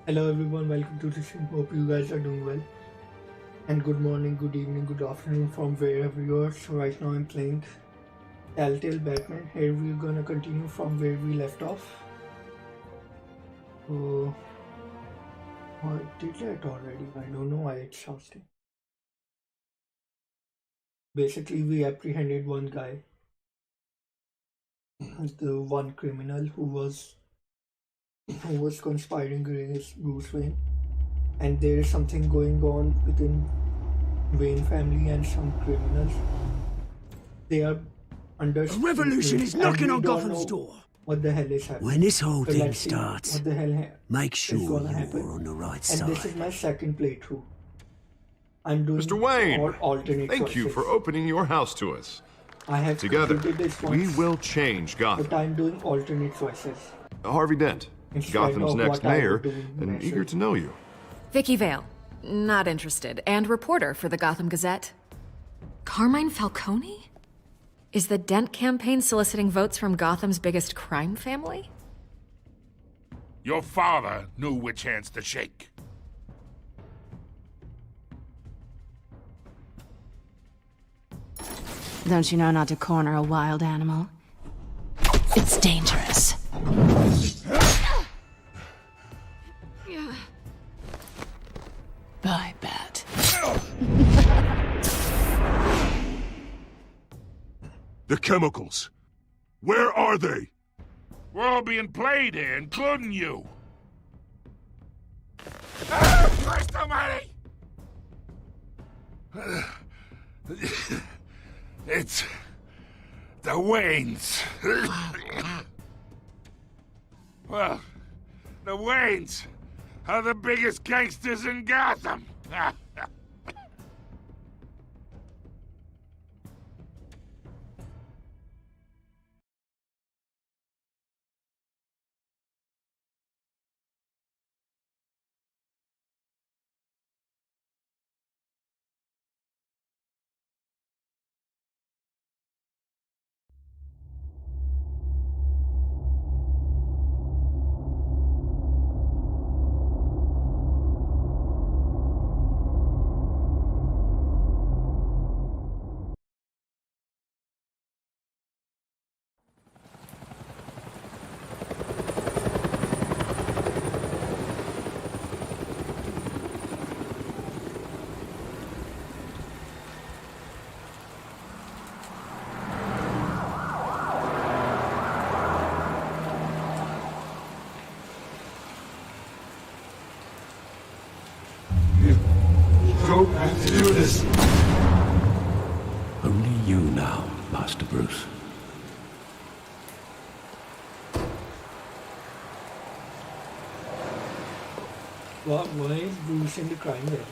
Hello everyone, welcome to the stream. Hope you guys are doing well. And good morning, good evening, good afternoon from wherever you are. So right now I'm playing Telltale Batman. Here we're gonna continue from where we left off. So I did that already. I don't know why it's asking. Basically we apprehended one guy, the one criminal who was conspiring against Bruce Wayne. And there is something going on within Wayne family and some criminals. They are under A revolution is and knocking we on don't Gotham's know door. what the hell is happening. When this whole So thing let's see starts, what the hell make is sure gonna you're happen. on the right And side. this is my second playthrough. I'm doing Mr. Wayne, all alternate thank you choices. for opening your house to us. I have Together, completed this we once, will change but Gotham. I'm doing alternate choices. Harvey Dent, Instead Gotham's of next what I mayor, would do in and the eager measure. to know you. Vicky Vale, not interested, and reporter for the Gotham Gazette. Carmine Falcone? Is the Dent campaign soliciting votes from Gotham's biggest crime family? Your father knew which hands to shake. Don't you know not to corner a wild animal? It's dangerous. Bye, Bat. The chemicals. Where are they? We're all being played here, including you. Ah, Christ almighty! It's the Waynes. Well, the Waynes are the biggest gangsters in Gotham. Don't have to do this. Only you now, Master Bruce. Why is Bruce in the crime lab?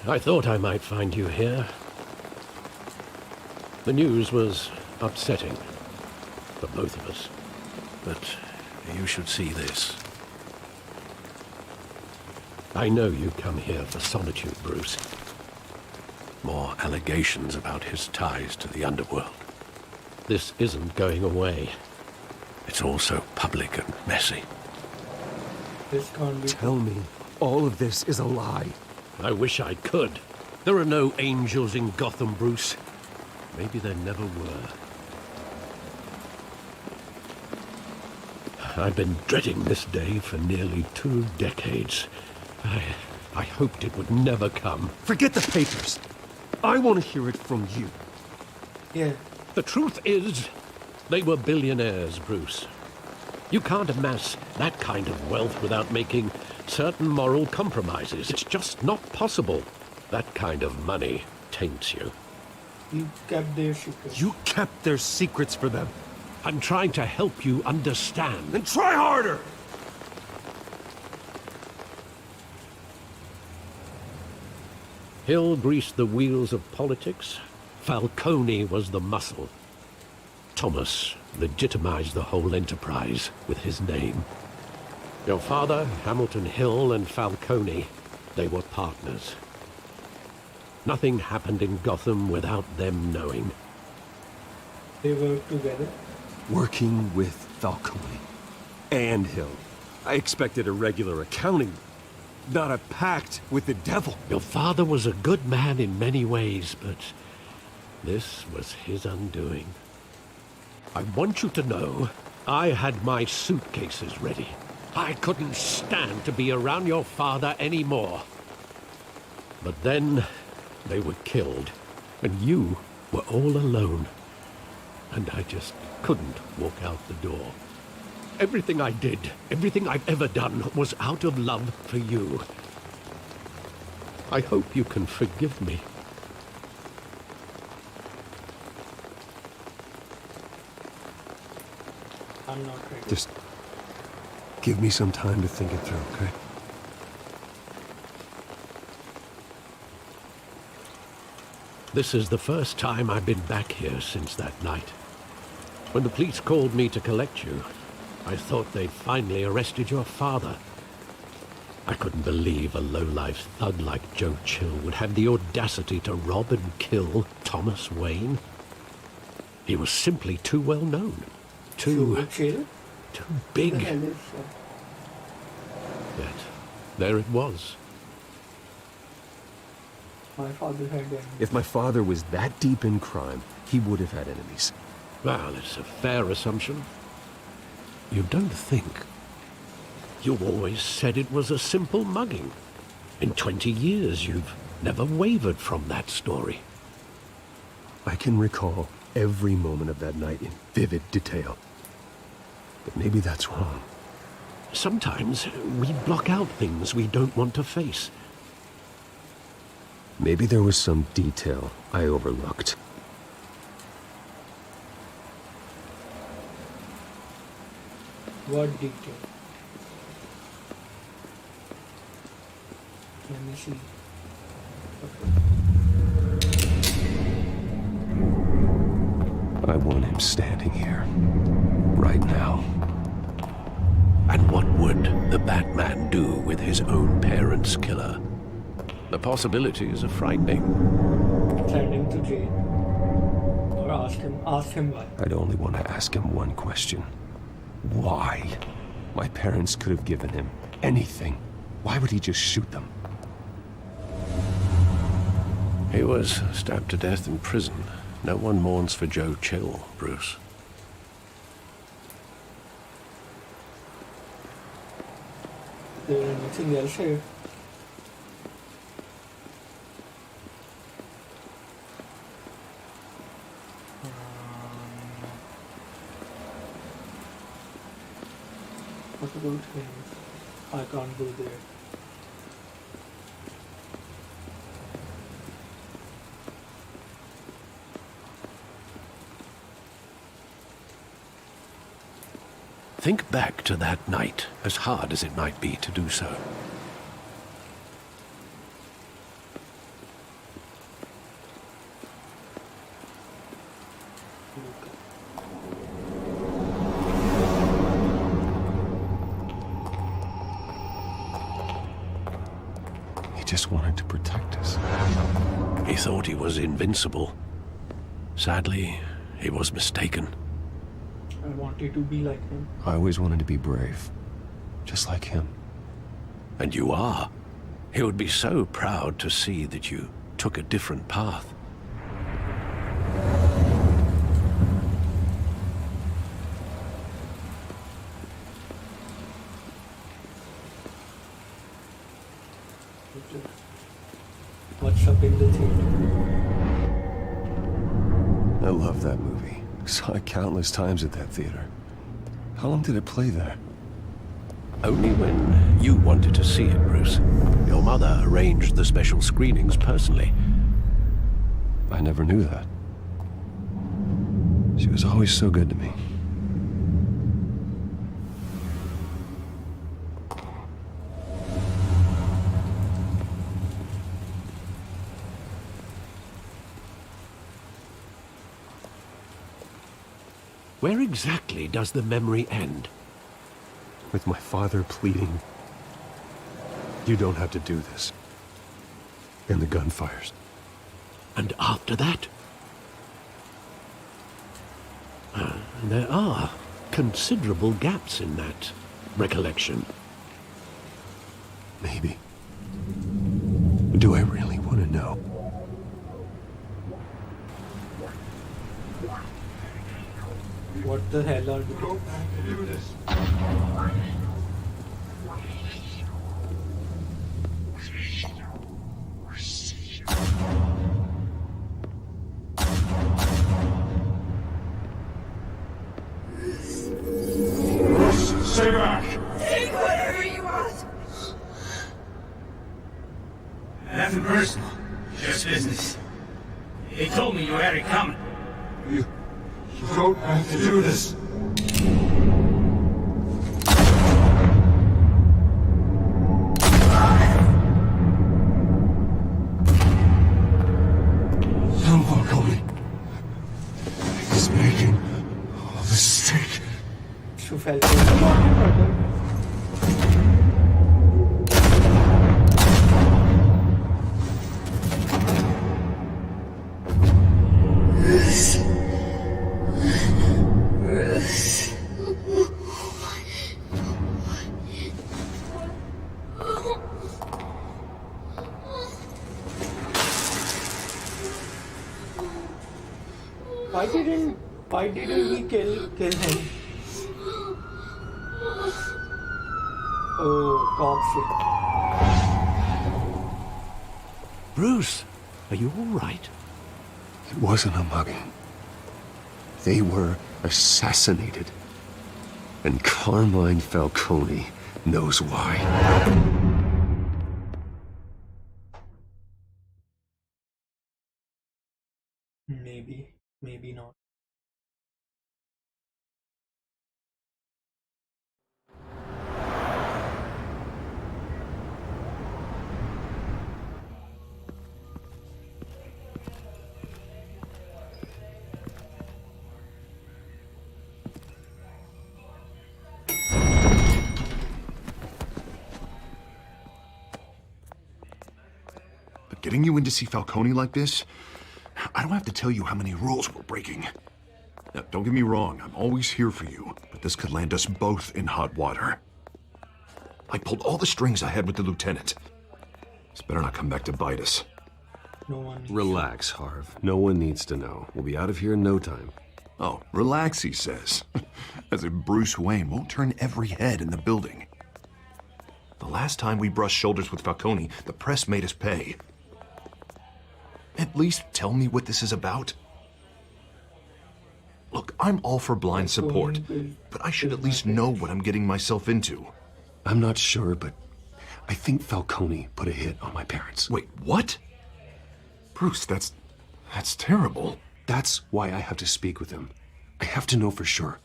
I thought I might find you here. The news was upsetting for both of us. But you should see this. I know you come here for solitude, Bruce. More allegations about his ties to the underworld. This isn't going away. It's also public and messy. This can't be. Tell me, all of this is a lie. I wish I could. There are no angels in Gotham, Bruce. Maybe there never were. I've been dreading this day for nearly 2 decades. I hoped it would never come. Forget the papers. I want to hear it from you. Yeah, The truth is, they were billionaires, Bruce. You can't amass that kind of wealth without making certain moral compromises. It's just not possible. That kind of money taints you. you kept their secrets. You kept their secrets for them. I'm trying to help you understand. Then try harder! Hill greased the wheels of politics. Falcone was the muscle. Thomas legitimized the whole enterprise with his name. Your father, Hamilton Hill, and Falcone, they were partners. Nothing happened in Gotham without them knowing. They work together. Working with Falcone and Hill. I expected a regular accounting, not a pact with the devil. Your father was a good man in many ways, but this was his undoing. I want you to know, I had my suitcases ready. I couldn't stand to be around your father anymore. But then, they were killed, and you were all alone. And I just couldn't walk out the door. Everything I did, everything I've ever done, was out of love for you. I hope you can forgive me. I'm not ready. Just give me some time to think it through, okay? This is the first time I've been back here since that night. When the police called me to collect you, I thought they'd finally arrested your father. I couldn't believe a low-life thug like Joe Chill would have the audacity to rob and kill Thomas Wayne. He was simply too well known. Too Chill? big. Who the hell is Yet, there it was. my father had enemies. If my father was that deep in crime, he would have had enemies. Well, it's a fair assumption. You don't think. You always said it was a simple mugging. In 20 years, you've never wavered from that story. I can recall every moment of that night in vivid detail. But maybe that's wrong. Sometimes we block out things we don't want to face. Maybe there was some detail I overlooked. What detail? Let me see. I want him standing here, right now. And what would the Batman do with his own parents' killer? The possibilities are frightening. Send him to jail. Or ask him why. I'd only want to ask him one question. Why? My parents could have given him anything. Why would he just shoot them? He was stabbed to death in prison. No one mourns for Joe Chill, Bruce. Is there anything else here? What about him? I can't go there. Think back to that night, as hard as it might be to do so. He just wanted to protect us. He thought he was invincible. Sadly, he was mistaken. I wanted to be like him. I always wanted to be brave. Just like him. And you are. He would be so proud to see that you took a different path. What's up in the theater? I love that movie. Saw it countless times at that theater. How long did it play there? Only when you wanted to see it, Bruce. Your mother arranged the special screenings personally. I never knew that. She was always so good to me. Where exactly does the memory end? With my father pleading, "You don't have to do this." And the gunfires. And after that? There are considerable gaps in that. recollection. Maybe. Do I really want to know? What the hell are you doing? Do this. Stay back! Take whatever you want. Nothing personal. Just business. They told me you had it coming. You don't have to do this. Tom Falcone. He's making all this steak. So Falcone. Why didn't he kill him? Oh, cop shit. Bruce, are you all right? It wasn't a mugging. They were assassinated. And Carmine Falcone knows why. Maybe not. But getting you in to see Falcone like this, I don't have to tell you how many rules we're breaking. Now, don't get me wrong, I'm always here for you, but this could land us both in hot water. I pulled all the strings I had with the lieutenant. This better not come back to bite us. No one. Relax, Harv. No one needs to know. We'll be out of here in no time. Oh, relax, he says. As if Bruce Wayne won't turn every head in the building. The last time we brushed shoulders with Falcone, the press made us pay. At least tell me what this is about. Look, I'm all for blind support, but I should at least know what I'm getting myself into. I'm not sure, but I think Falcone put a hit on my parents. Wait, what? Bruce, that's terrible. That's why I have to speak with him. I have to know for sure.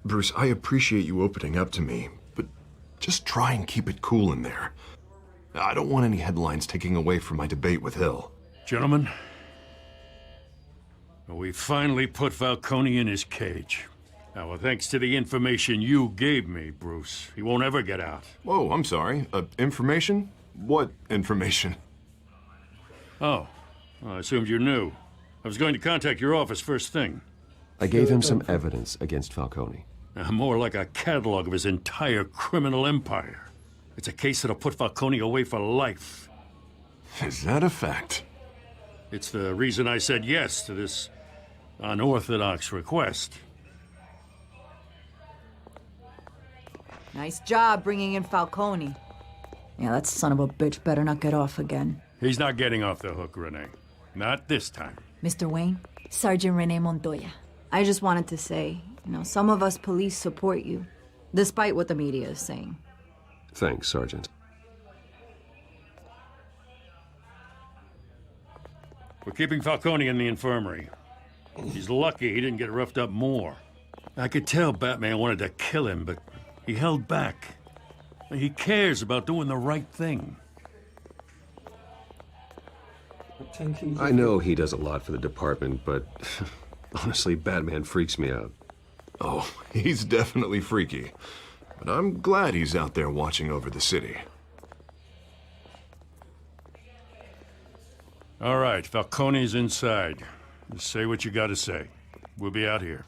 Bruce, I appreciate you opening up to me, but just try and keep it cool in there. I don't want any headlines taking away from my debate with Hill. Gentlemen, we finally put Falcone in his cage. Now, well, thanks to the information you gave me, Bruce, he won't ever get out. Whoa, I'm sorry. Information? What information? Oh, well, I assumed you knew. I was going to contact your office first thing. I gave him some evidence against Falcone. More like a catalog of his entire criminal empire. It's a case that'll put Falcone away for life. Is that a fact? It's the reason I said yes to this unorthodox request. Nice job bringing in Falcone. Yeah, that son of a bitch better not get off again. He's not getting off the hook, Renee. Not this time. Mr. Wayne, Sergeant Renee Montoya. I just wanted to say, some of us police support you, despite what the media is saying. Thanks, Sergeant. We're keeping Falcone in the infirmary. He's lucky he didn't get roughed up more. I could tell Batman wanted to kill him, but he held back. He cares about doing the right thing. I know he does a lot for the department, but honestly, Batman freaks me out. Oh, he's definitely freaky. But I'm glad he's out there watching over the city. All right, Falcone's inside. Just say what you gotta say. We'll be out here.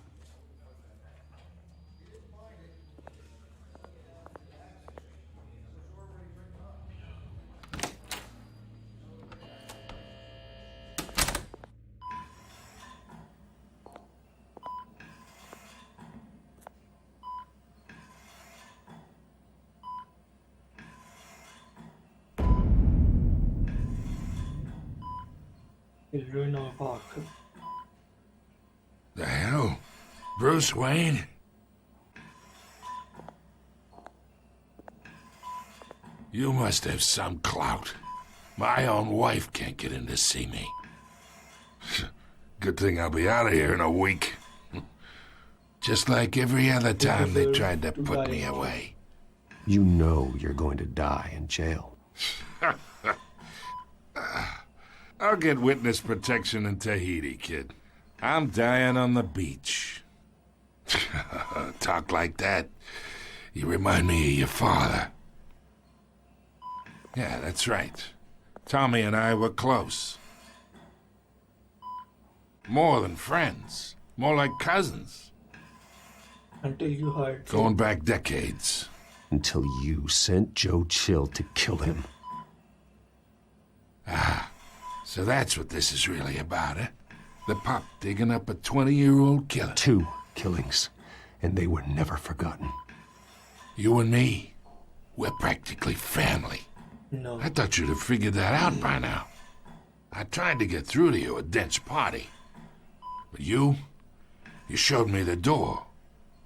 children of Arkham. The hell? Bruce Wayne? You must have some clout. My own wife can't get in to see me. Good thing I'll be out of here in a week. Just like every other time they tried to put me away. You know you're going to die in jail. I'll get witness protection in Tahiti, kid. I'm dying on the beach. Talk like that. You remind me of your father. Yeah, that's right. Tommy and I were close. More than friends. More like cousins. Until you heard. Going back decades. Until you sent Joe Chill to kill him. Ah, so that's what this is really about, eh? The pup digging up a 20-year-old killer. 2 killings, and they were never forgotten. You and me, we're practically family. No. I thought you'd have figured that out by now. I tried to get through to you at Dent's party. But you showed me the door.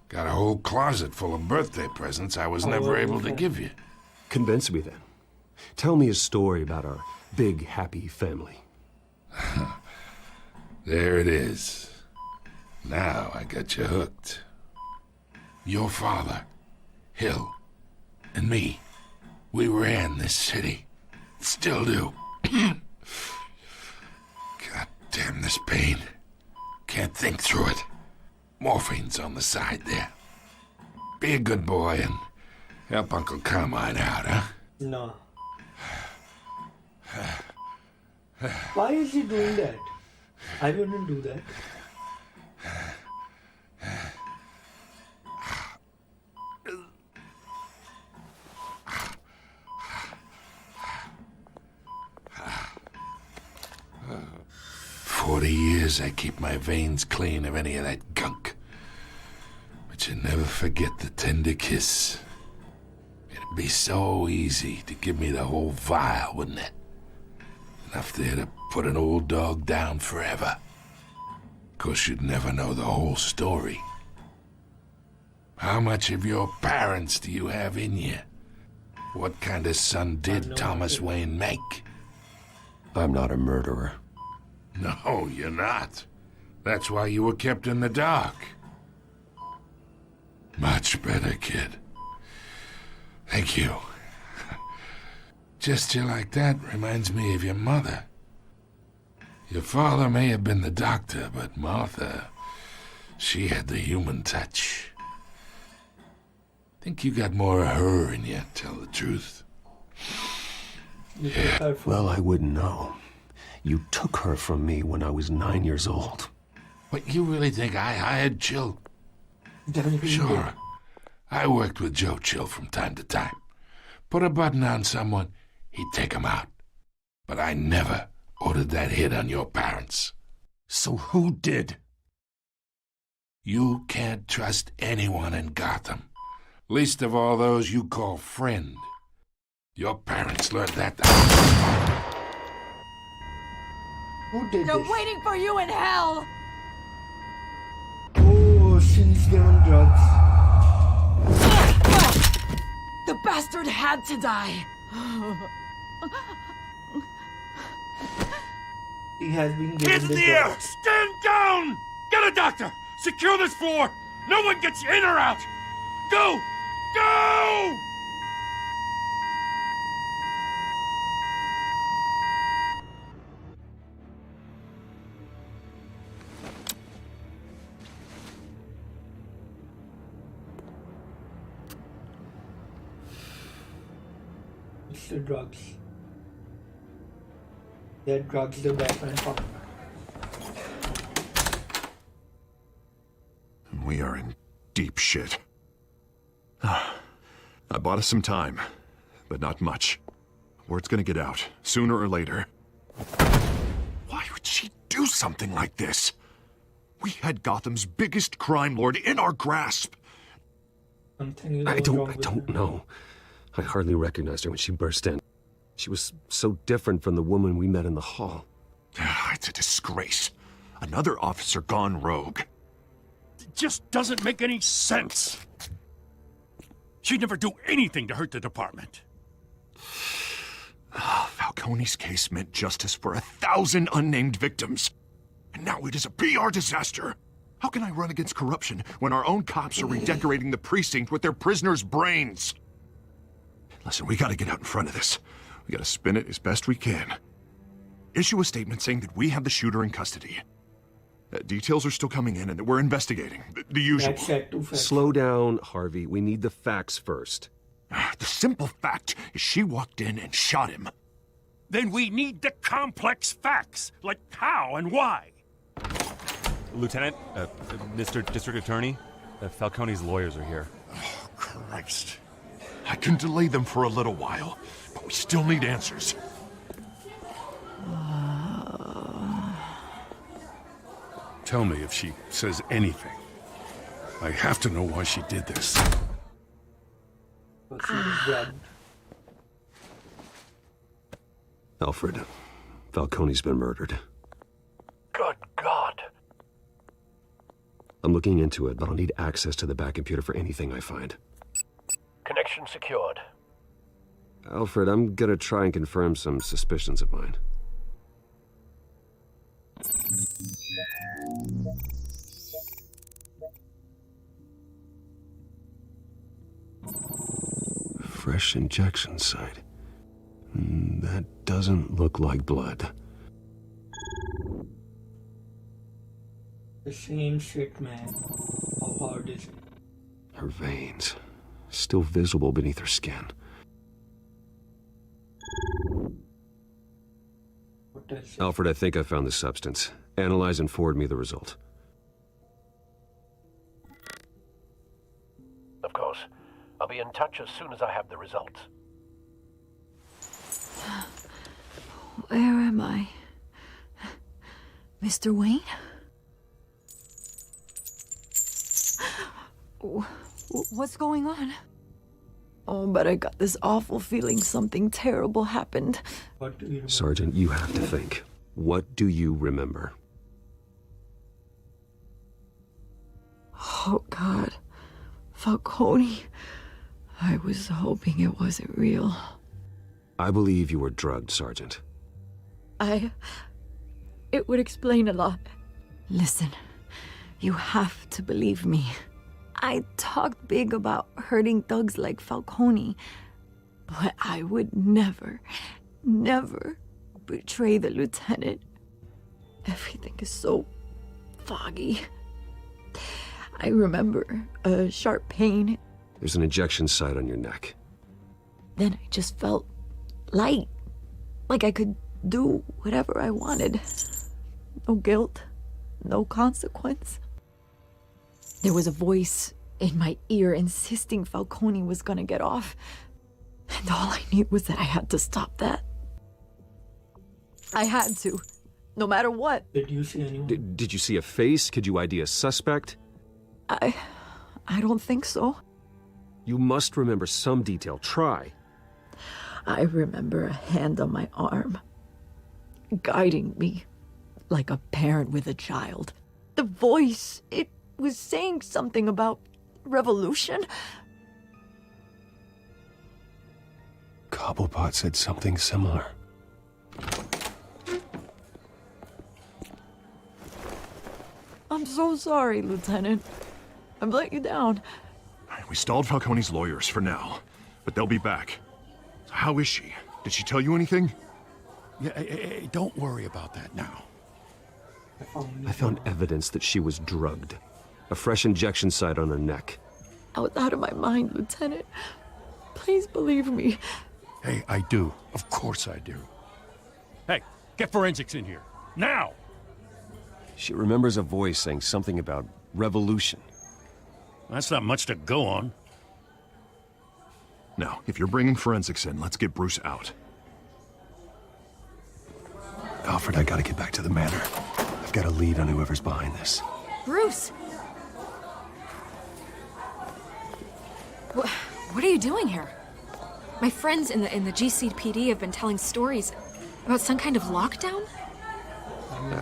Got a whole closet full of birthday presents I was never able to give you. Convince me then. Tell me a story about our big, happy family. There it is. Now I got you hooked. Your father, Hill, and me, we ran this city. Still do. God damn this pain. Can't think through it. Morphine's on the side there. Be a good boy and help Uncle Carmine out, huh? No. Why is he doing that? I wouldn't do that. For 40 years I keep my veins clean of any of that gunk. But you never forget the tender kiss. It'd be so easy to give me the whole vial, wouldn't it? Enough there to put an old dog down forever. Of course, you'd never know the whole story. How much of your parents do you have in you? What kind of son did Thomas Wayne make? I'm not a murderer. No, you're not. That's why you were kept in the dark. Much better, kid. Thank you. Gesture like that reminds me of your mother. Your father may have been the doctor, but Martha, she had the human touch. Think you got more of her in you, tell the truth. Yeah. Well, I wouldn't know. You took her from me when I was 9 years old. But you really think I hired Chill? Sure. I worked with Joe Chill from time to time. Put a button on someone, he'd take him out. But I never ordered that hit on your parents. So who did? You can't trust anyone in Gotham. Least of all those you call friend. Your parents learned that. Who did They're this? waiting for you in hell! Oh, she's given drugs. The bastard had to die! He has been Hands given in the the air! drugs. Stand down! Get a doctor! Secure this floor! No one gets in or out! Go! Go! It's the drugs. They're drugs the Batman found. We are in deep shit. I bought us some time, but not much. Word's gonna get out, sooner or later. Why would she do something like this? We had Gotham's biggest crime lord in our grasp. Something is I wrong don't with her. know. I hardly recognized her when she burst in. She was so different from the woman we met in the hall. It's a disgrace. Another officer gone rogue. It just doesn't make any sense. She'd never do anything to hurt the department. Falcone's case meant justice for 1,000 unnamed victims. And now it is a PR disaster. How can I run against corruption when our own cops are redecorating the precinct with their prisoners' brains? Listen, we gotta get out in front of this. We gotta spin it as best we can. Issue a statement saying that we have the shooter in custody. Details are still coming in and that we're investigating. The usual. Slow down, Harvey. We need the facts first. The simple fact is she walked in and shot him. Then we need the complex facts, like how and why. Lieutenant, Mr. District Attorney, Falcone's lawyers are here. Oh, Christ. I can delay them for a little while, but we still need answers. Tell me if she says anything. I have to know why she did this. Alfred, Falcone's been murdered. Good God. I'm looking into it, but I'll need access to the back computer for anything I find. Connection secured. Alfred, I'm gonna try and confirm some suspicions of mine. Fresh injection site. That doesn't look like blood. The same shit, man. How hard is it? Her veins, still visible beneath her skin. What does it? Alfred, I think I found the substance. Analyze and forward me the result. Of course. I'll be in touch as soon as I have the results. Where am I? Mr. Wayne? What's going on? Oh, but I got this awful feeling something terrible happened. What do you remember? Sergeant, you have to think. What do you remember? Oh, God. Falcone. I was hoping it wasn't real. I believe you were drugged, Sergeant. It would explain a lot. Listen, you have to believe me. I talked big about hurting thugs like Falcone, but I would never betray the lieutenant. Everything is so foggy. I remember a sharp pain. There's an injection site on your neck. Then I just felt light, like I could do whatever I wanted. No guilt, no consequence. There was a voice in my ear insisting Falcone was gonna get off. And all I knew was that I had to stop that. I had to, no matter what. Did you see anyone? Did you see a face? Could you ID a suspect? I don't think so. You must remember some detail. Try. I remember a hand on my arm, guiding me like a parent with a child. The voice, it was saying something about revolution. Cobblepot said something similar. I'm so sorry, Lieutenant. I've let you down. We stalled Falcone's lawyers for now, but they'll be back. So how is she? Did she tell you anything? Yeah, hey, don't worry about that now. I found evidence that she was drugged. A fresh injection site on her neck. I was out of my mind, Lieutenant. Please believe me. Hey, I do. Of course I do. Hey, get forensics in here. Now! She remembers a voice saying something about revolution. That's not much to go on. Now, if you're bringing forensics in, let's get Bruce out. Alfred, I gotta get back to the manor. I've got a lead on whoever's behind this. Bruce! What are you doing here? My friends in the GCPD have been telling stories about some kind of lockdown?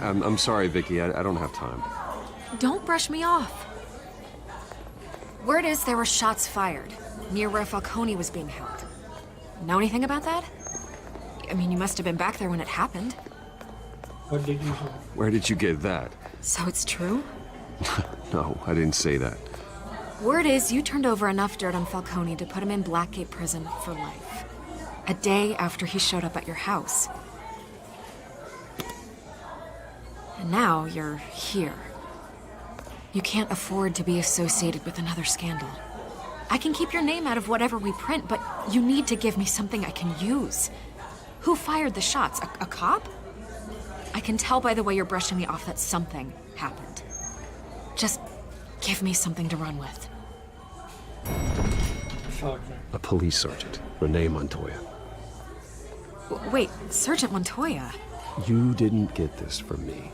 I'm sorry, Vicky. I don't have time. Don't brush me off. Word is there were shots fired near where Falcone was being held. Know anything about that? I mean, you must have been back there when it happened. What did you say? Where did you get that? So it's true? No, I didn't say that. Word is you turned over enough dirt on Falcone to put him in Blackgate Prison for life. A day after he showed up at your house. And now you're here. You can't afford to be associated with another scandal. I can keep your name out of whatever we print, but you need to give me something I can use. Who fired the shots? A cop? I can tell by the way you're brushing me off that something happened. Just give me something to run with. Sergeant. A police sergeant, Renee Montoya. Wait, Sergeant Montoya? You didn't get this from me.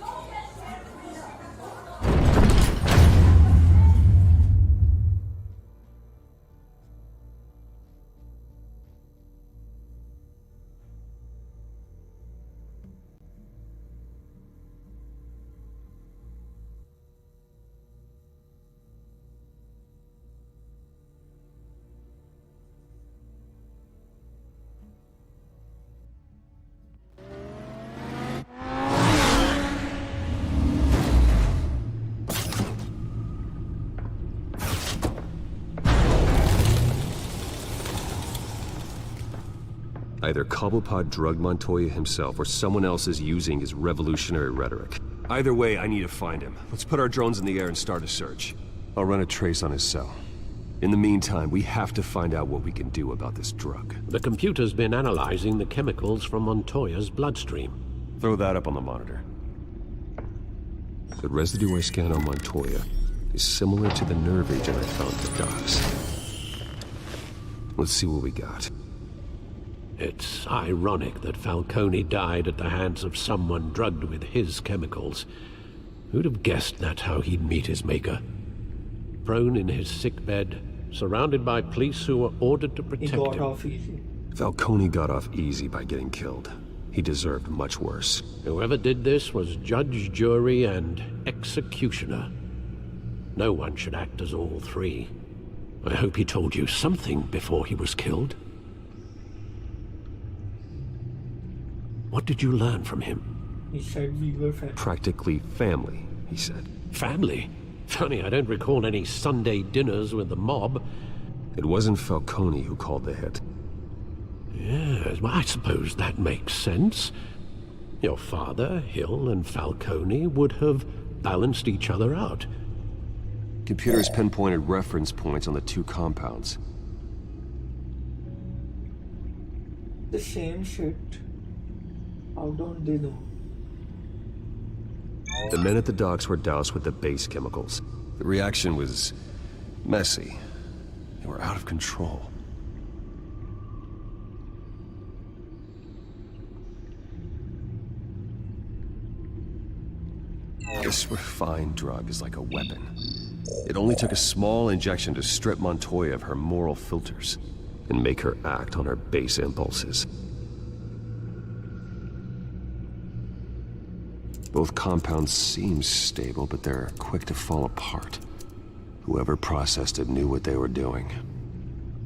Either Cobblepot drugged Montoya himself, or someone else is using his revolutionary rhetoric. Either way, I need to find him. Let's put our drones in the air and start a search. I'll run a trace on his cell. In the meantime, we have to find out what we can do about this drug. The computer's been analyzing the chemicals from Montoya's bloodstream. Throw that up on the monitor. The residue I scanned on Montoya is similar to the nerve agent I found at the docks. Let's see what we got. It's ironic that Falcone died at the hands of someone drugged with his chemicals. Who'd have guessed that's how he'd meet his maker? Prone in his sickbed, surrounded by police who were ordered to He protect got him. off easy. Falcone got off easy by getting killed. He deserved much worse. Whoever did this was judge, jury, and executioner. No one should act as all three. I hope he told you something before he was killed. What did you learn from him? He said we were family. Practically family, he said. Family? Funny, I don't recall any Sunday dinners with the mob. It wasn't Falcone who called the hit. Yes, well, I suppose that makes sense. Your father, Hill, and Falcone would have balanced each other out. Computers pinpointed reference points on the two compounds. The same shit. How don't they know? The men at the docks were doused with the base chemicals. The reaction was messy. They were out of control. This refined drug is like a weapon. It only took a small injection to strip Montoya of her moral filters and make her act on her base impulses. Both compounds seem stable, but they're quick to fall apart. Whoever processed it knew what they were doing.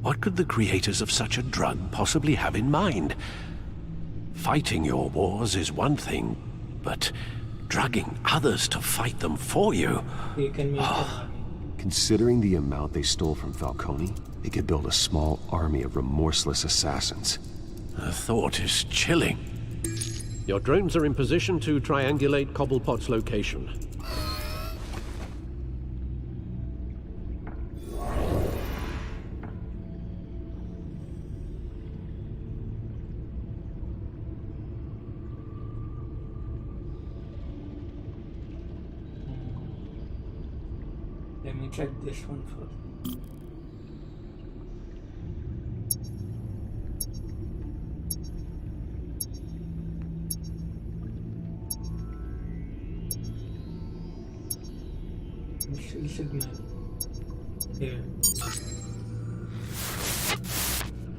What could the creators of such a drug possibly have in mind? Fighting your wars is one thing, but drugging others to fight them for you? They can make it. Considering the amount they stole from Falcone, they could build a small army of remorseless assassins. The thought is chilling. Your drones are in position to triangulate Cobblepot's location. Let me check this one first. Missile signal. Here.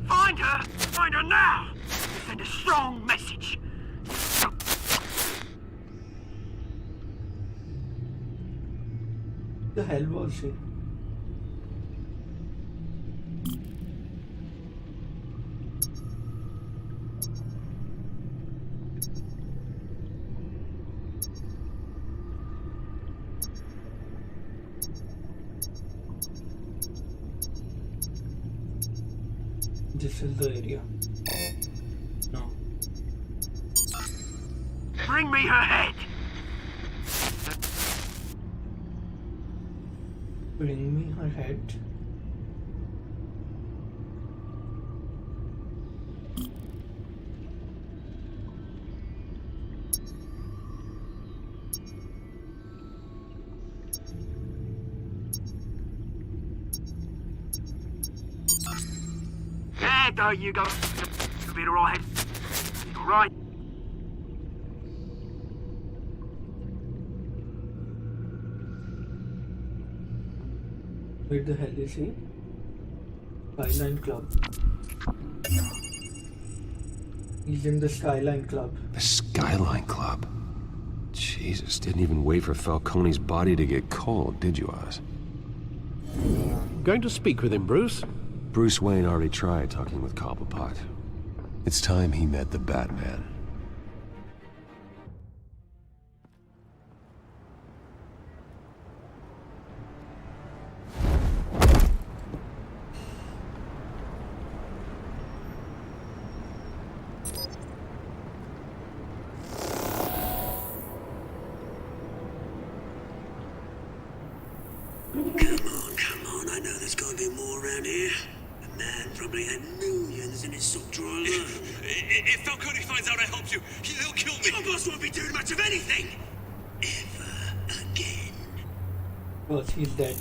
Find her! Find her now! Send a strong message! The hell was she? This is the area. No. Bring me her head! Bring me her head. There you go. You'll be alright. Alright. Where the hell is he? Skyline Club. He's in the Skyline Club. The Skyline Club? Jesus, didn't even wait for Falcone's body to get cold, did you, Oz? Going to speak with him, Bruce? Bruce Wayne already tried talking with Cobblepot. It's time he met the Batman. Come on, I know there's gotta be more around here. The man probably had millions in his sock drawer alone. If Falcone finds out I helped you, he'll kill me. Your boss won't be doing much of anything. Ever again. Well, he's dead.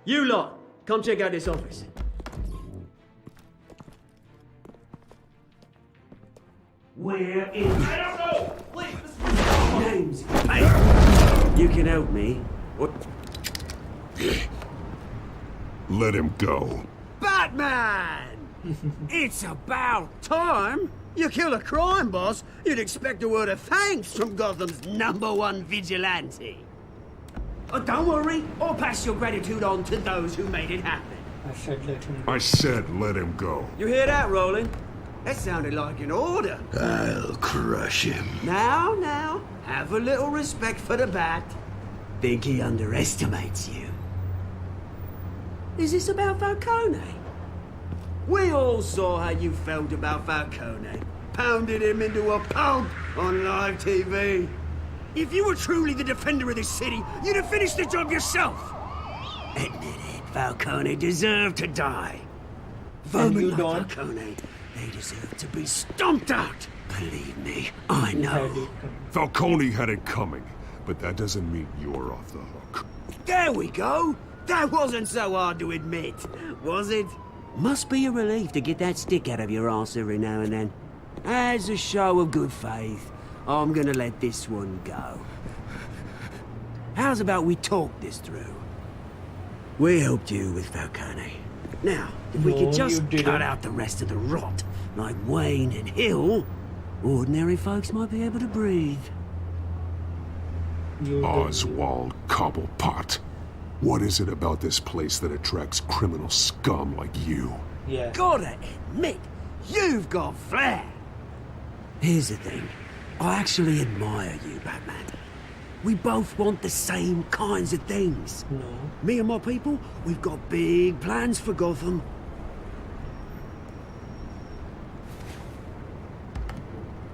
You lot, come check out this office. Where is... I don't know! Please, names. Hey! You can help me. What? Let him go. Batman! It's about time. You kill a crime boss, you'd expect a word of thanks from Gotham's #1 vigilante. Oh, don't worry, I'll pass your gratitude on to those who made it happen. I said let him go. I said let him go. You hear that, Roland? That sounded like an order. I'll crush him. Now, have a little respect for the Bat. Think he underestimates you. Is this about Falcone? We all saw how you felt about Falcone. Pounded him into a pulp on live TV. If you were truly the defender of this city, you'd have finished the job yourself. Admit it, Falcone deserved to die. Vermin like Falcone, they deserve to be stomped out. Believe me, I know. Falcone had it coming, but that doesn't mean you're off the hook. There we go. That wasn't so hard to admit, was it? Must be a relief to get that stick out of your arse every now and then. As a show of good faith, I'm gonna let this one go. How's about we talk this through? We helped you with Falcone. Now, if we could just cut out the rest of the rot, like Wayne and Hill, ordinary folks might be able to breathe. Oswald Cobblepot. What is it about this place that attracts criminal scum like you? Yeah. Gotta admit, you've got flair. Here's the thing. I actually admire you, Batman. We both want the same kinds of things. No. Me and my people, we've got big plans for Gotham.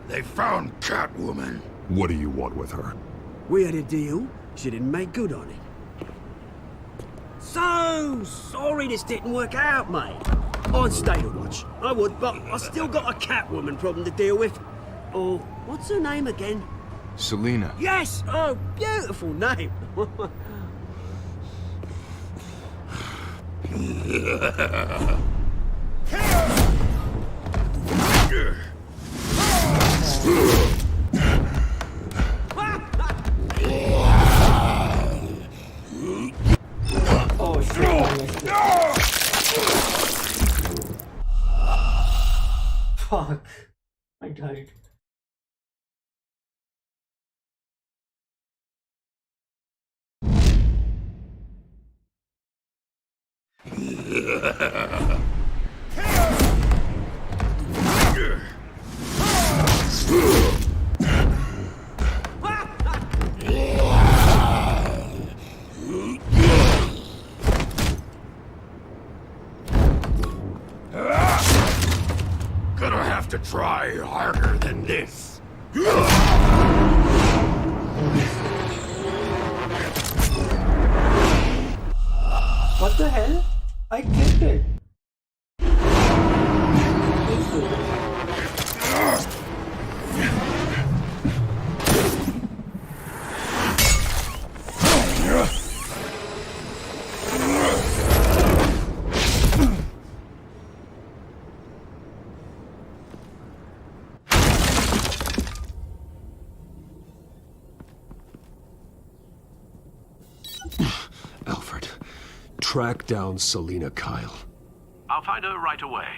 They found Catwoman. What do you want with her? We had a deal. She didn't make good on it. So sorry this didn't work out, mate. I'd stay to watch. I would, but I still got a Catwoman problem to deal with. Oh, what's her name again? Selina. Yes! Oh, beautiful name. Gonna have to try harder than this. What the hell? I kicked it. Alfred, track down Selina Kyle. I'll find her right away.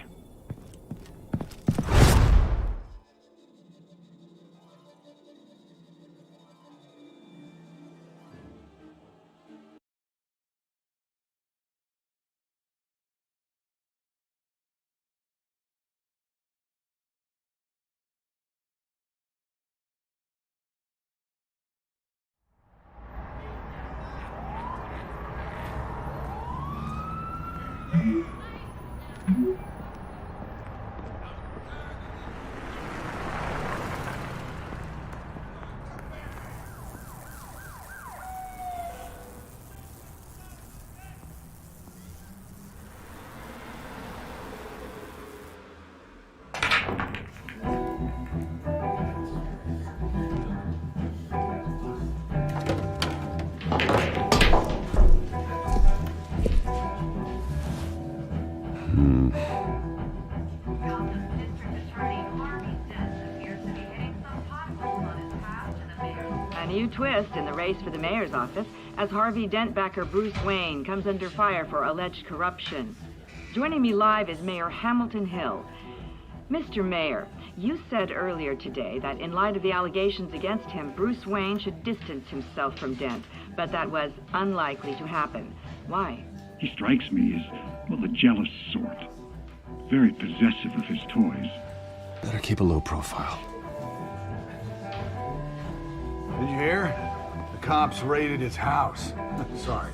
A new twist in the race for the mayor's office as Harvey Dent backer Bruce Wayne comes under fire for alleged corruption. Joining me live is Mayor Hamilton Hill. Mr. Mayor, you said earlier today that in light of the allegations against him, Bruce Wayne should distance himself from Dent, but that was unlikely to happen. Why? He strikes me as, well, the jealous sort. Very possessive of his toys. Better keep a low profile. Did you hear? The cops raided his house. Sorry.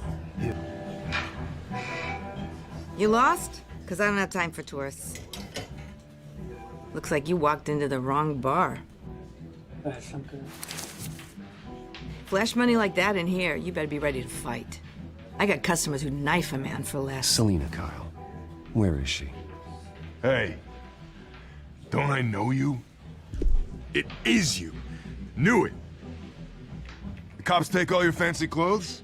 You lost? Because I don't have time for tourists. Looks like you walked into the wrong bar. Flash money like that in here, you better be ready to fight. I got customers who knife a man for less. Selina Kyle. Where is she? Hey, don't I know you? It is you. Knew it. The cops take all your fancy clothes?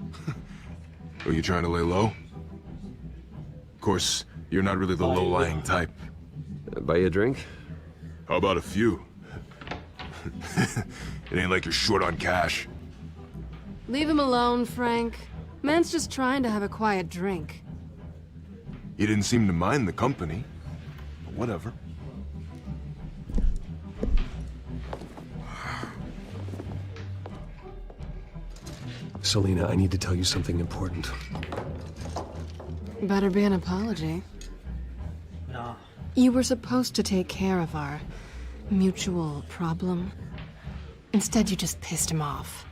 Are you trying to lay low? Of course, you're not really the low-lying type. Buy you a drink? How about a few? It ain't like you're short on cash. Leave him alone, Frank. Man's just trying to have a quiet drink. You didn't seem to mind the company. But whatever. Selina, I need to tell you something important. Better be an apology. No. You were supposed to take care of our mutual problem. Instead, you just pissed him off.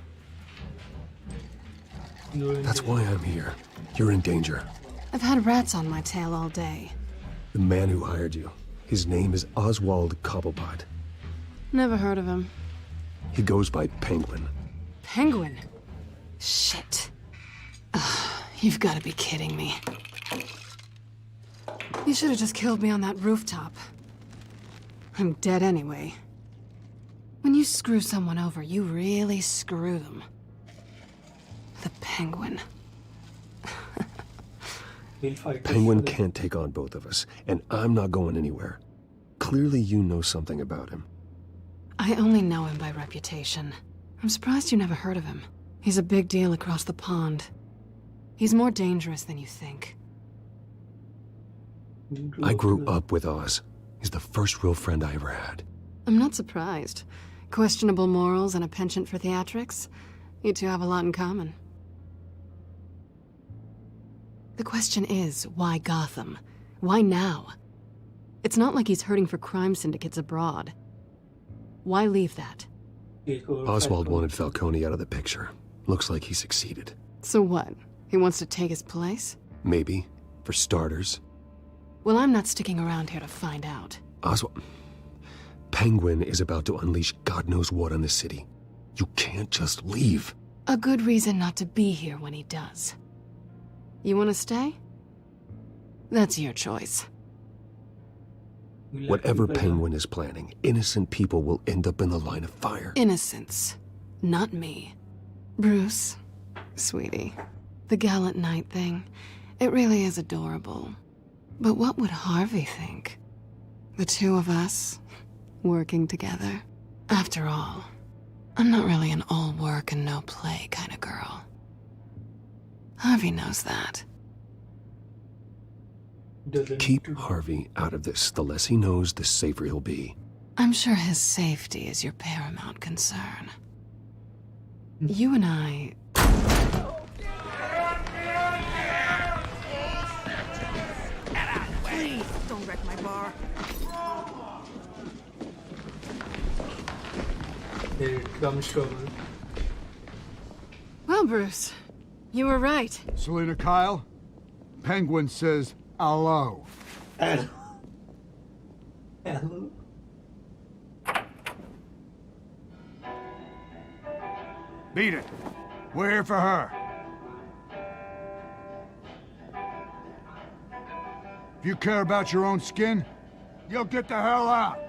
That's why I'm here. You're in danger. I've had rats on my tail all day. The man who hired you, his name is Oswald Cobblepot. Never heard of him. He goes by Penguin. Penguin? Shit. Ugh, you've got to be kidding me. You should have just killed me on that rooftop. I'm dead anyway. When you screw someone over, you really screw them. The Penguin. Penguin can't take on both of us, and I'm not going anywhere. Clearly you know something about him. I only know him by reputation. I'm surprised you never heard of him. He's a big deal across the pond. He's more dangerous than you think. I grew up with Oz. He's the first real friend I ever had. I'm not surprised. Questionable morals and a penchant for theatrics. You two have a lot in common. The question is, why Gotham? Why now? It's not like he's hurting for crime syndicates abroad. Why leave that? Oswald wanted Falcone out of the picture. Looks like he succeeded. So what? He wants to take his place? Maybe. For starters. Well, I'm not sticking around here to find out. Oswald... Penguin is about to unleash God knows what on the city. You can't just leave. A good reason not to be here when he does. You want to stay? That's your choice. Whatever Penguin is planning, innocent people will end up in the line of fire. Innocence. Not me. Bruce, sweetie, the gallant knight thing, it really is adorable. But what would Harvey think? The two of us, working together? After all, I'm not really an all work and no play kind of girl. Harvey knows that. Keep Harvey out of this. The less he knows, the safer he'll be. I'm sure his safety is your paramount concern. You and I... Please, don't wreck my bar. Here comes trouble. Well, Bruce, you were right. Selina Kyle, Penguin says hello. Hello. Hello. Beat it. We're here for her. If you care about your own skin, you'll get the hell out.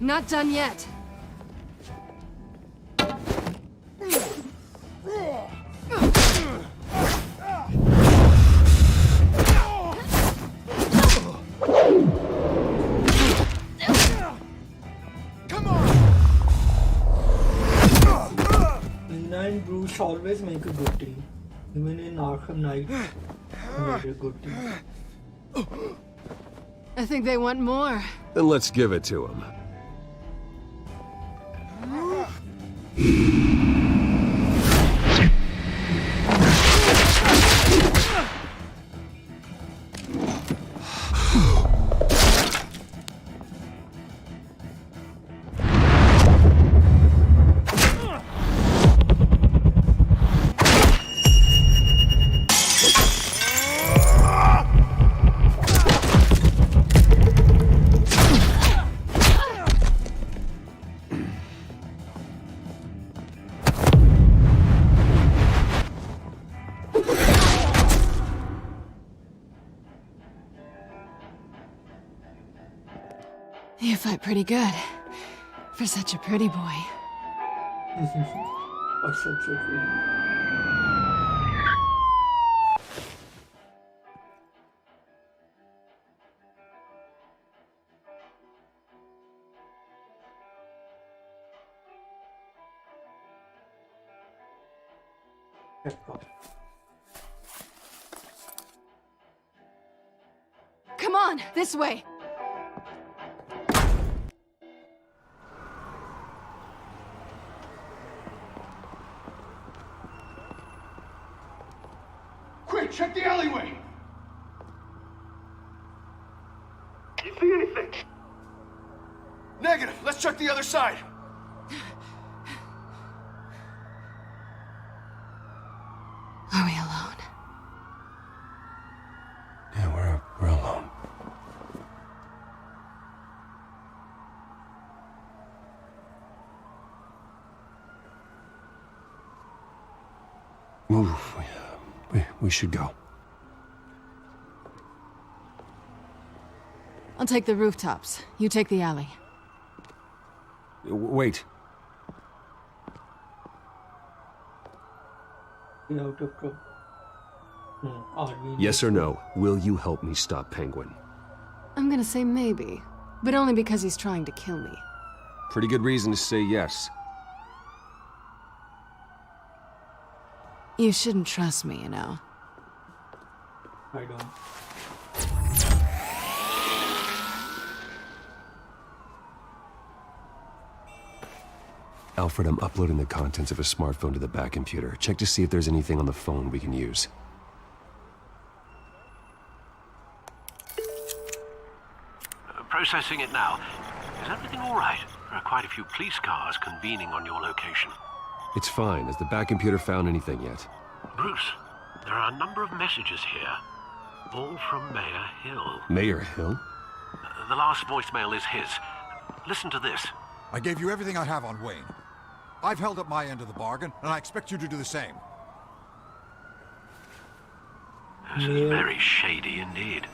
Not done yet. Lena and Bruce always make a good team. Even in Arkham Knight, they made a good team. I think they want more. Then let's give it to him. You fight pretty good. For such a pretty boy. Or such a pretty. Come on, this way. Quick, check the alleyway! You see anything? Let's check the other side. Are we alone? Yeah, we're alone. Move. We should go. I'll take the rooftops. You take the alley. Wait. Be out of trouble. Are we Yes or no? Will you help me stop Penguin? I'm gonna say maybe, but only because he's trying to kill me. Pretty good reason to say yes. You shouldn't trust me, you know. I don't. Alfred, I'm uploading the contents of a smartphone to the back computer. Check to see if there's anything on the phone we can use. Processing it now. Is everything all right? There are quite a few police cars convening on your location. It's fine. Has the back computer found anything yet? Bruce, there are a number of messages here. All from Mayor Hill. Mayor Hill? The last voicemail is his. Listen to this. I gave you everything I have on Wayne. I've held up my end of the bargain, and I expect you to do the same. This is very shady indeed.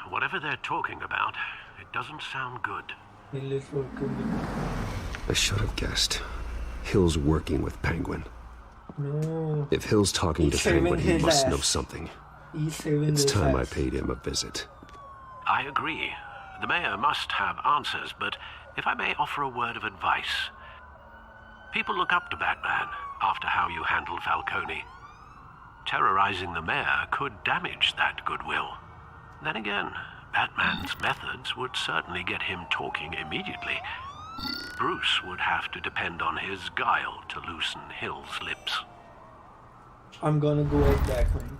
Whatever they're talking about, it doesn't sound good. Hill is working with... I should have guessed. Hill's working with Penguin. No. If Hill's talking He's to Penguin, saving he his must ass. know something. He's saving It's his time I ass. paid him a visit. I agree. The mayor must have answers, but if I may offer a word of advice. People look up to Batman after how you handled Falcone. Terrorizing the mayor could damage that goodwill. Then again, Batman's methods would certainly get him talking immediately. Bruce would have to depend on his guile to loosen Hill's lips. I'm gonna go with Batman.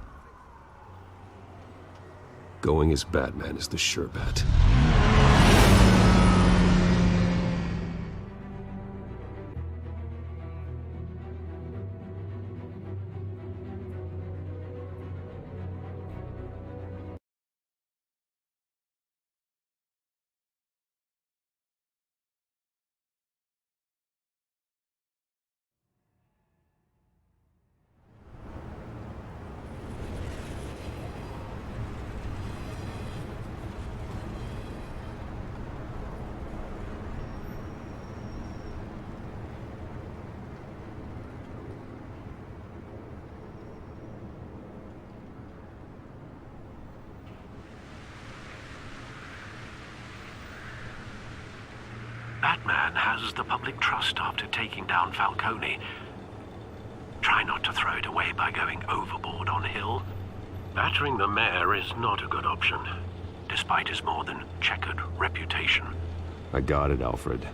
Going as Batman is the sure bet. Batman has the public trust after taking down Falcone. Try not to throw it away by going overboard on Hill. Battering the mayor is not a good option, despite his more than checkered reputation. I got it, Alfred.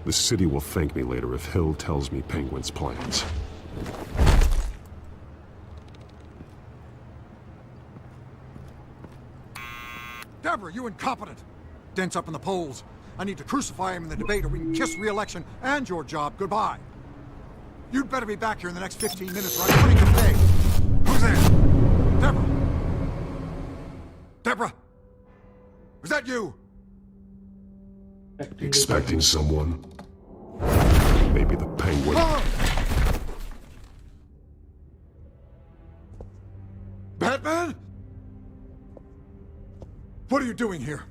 The city will thank me later if Hill tells me Penguin's plans. Deborah, you incompetent! Dent's up in the polls. I need to crucify him in the debate or we can kiss re-election and your job goodbye. You'd better be back here in the next 15 minutes or I'm putting you away. Who's there? Deborah! Deborah! Was that you? Expecting someone? Maybe the Penguin. Batman? What are you doing here?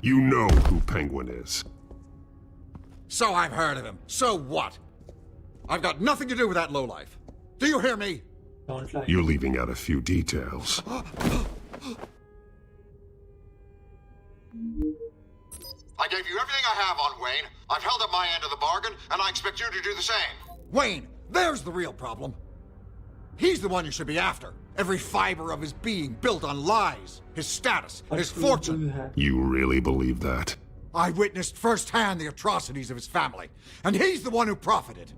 You know who Penguin is. So I've heard of him. So what? I've got nothing to do with that lowlife. Do you hear me? Don't lie. You're leaving out a few details. I gave you everything I have on Wayne. I've held up my end of the bargain, and I expect you to do the same. Wayne, there's the real problem. He's the one you should be after. Every fiber of his being built on lies, his status, his fortune. You really believe that? I witnessed firsthand the atrocities of his family, and he's the one who profited.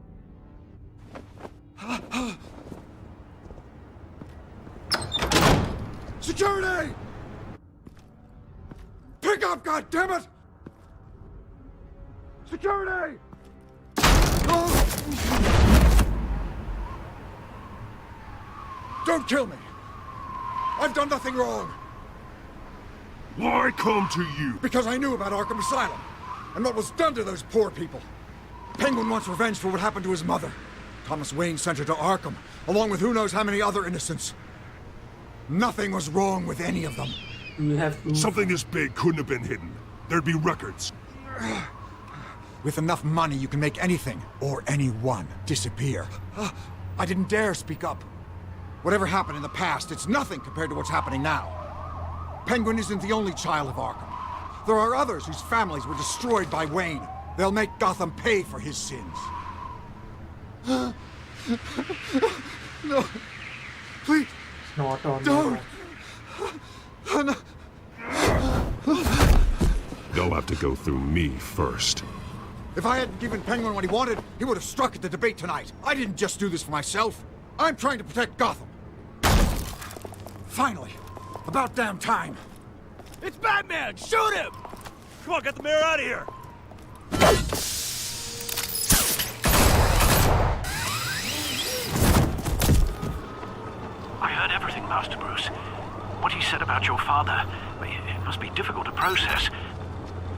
Security! Pick up, goddammit! Security! Don't kill me! I've done nothing wrong! Why come to you? Because I knew about Arkham Asylum, and what was done to those poor people. Penguin wants revenge for what happened to his mother. Thomas Wayne sent her to Arkham, along with who knows how many other innocents. Nothing was wrong with any of them. Something this big couldn't have been hidden. There'd be records. With enough money, you can make anything, or anyone, disappear. I didn't dare speak up. Whatever happened in the past, it's nothing compared to what's happening now. Penguin isn't the only child of Arkham. There are others whose families were destroyed by Wayne. They'll make Gotham pay for his sins. No. Please. Not on Don't. They'll have to go through me first. If I hadn't given Penguin what he wanted, he would have struck at the debate tonight. I didn't just do this for myself. I'm trying to protect Gotham. Finally. About damn time. It's Batman! Shoot him! Come on, get the mayor out of here! I heard everything, Master Bruce. What he said about your father, it must be difficult to process.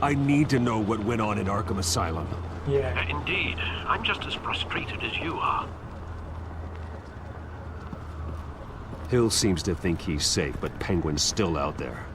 I need to know what went on in Arkham Asylum. Yeah. Indeed. I'm just as frustrated as you are. Hill seems to think he's safe, but Penguin's still out there.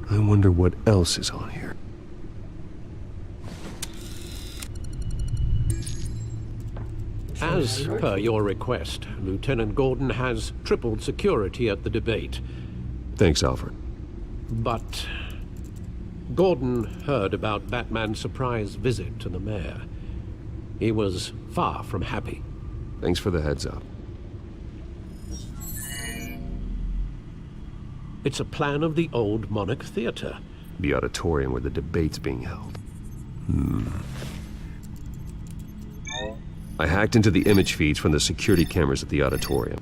I wonder what else is on here. As per your request, Lieutenant Gordon has tripled security at the debate. Thanks, Alfred. But Gordon heard about Batman's surprise visit to the mayor. He was far from happy. Thanks for the heads up. It's a plan of the old Monarch Theater. The auditorium where the debate's being held. I hacked into the image feeds from the security cameras at the auditorium.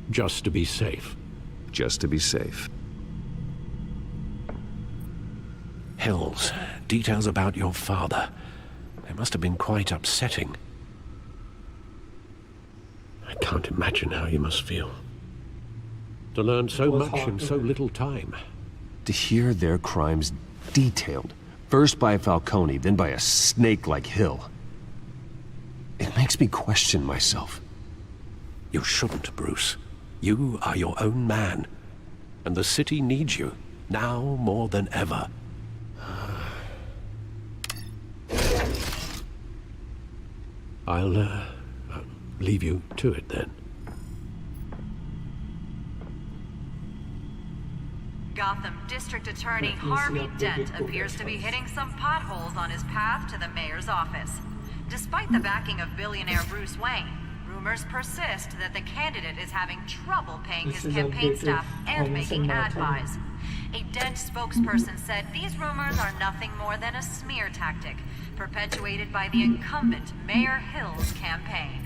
Just to be safe. Just to be safe. Hills, details about your father. They must have been quite upsetting. I can't imagine how you must feel. To learn so much in so little time. To hear their crimes detailed, first by Falcone, then by a snake like Hill. It makes me question myself. You shouldn't, Bruce. You are your own man. And the city needs you, now more than ever. I'll leave you to it then. Gotham District Attorney Harvey Dent appears to be hitting some potholes on his path to the mayor's office. Despite the backing of billionaire Bruce Wayne, rumors persist that the candidate is having trouble paying his campaign staff and making ad buys. A Dent spokesperson said these rumors are nothing more than a smear tactic, perpetuated by the incumbent Mayor Hill's campaign.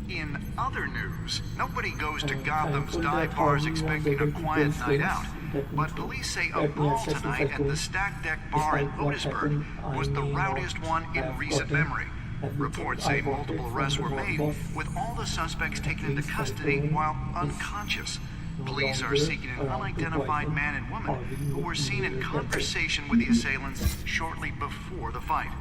In other news, nobody goes to Gotham's dive bars expecting a quiet night out, but police say a brawl tonight at the Stack Deck Bar in Otisburg was the rowdiest one in recent memory. Reports say multiple arrests were made, with all the suspects taken into custody while unconscious. Police are seeking an unidentified man and woman who were seen in conversation with the assailants shortly before the fight.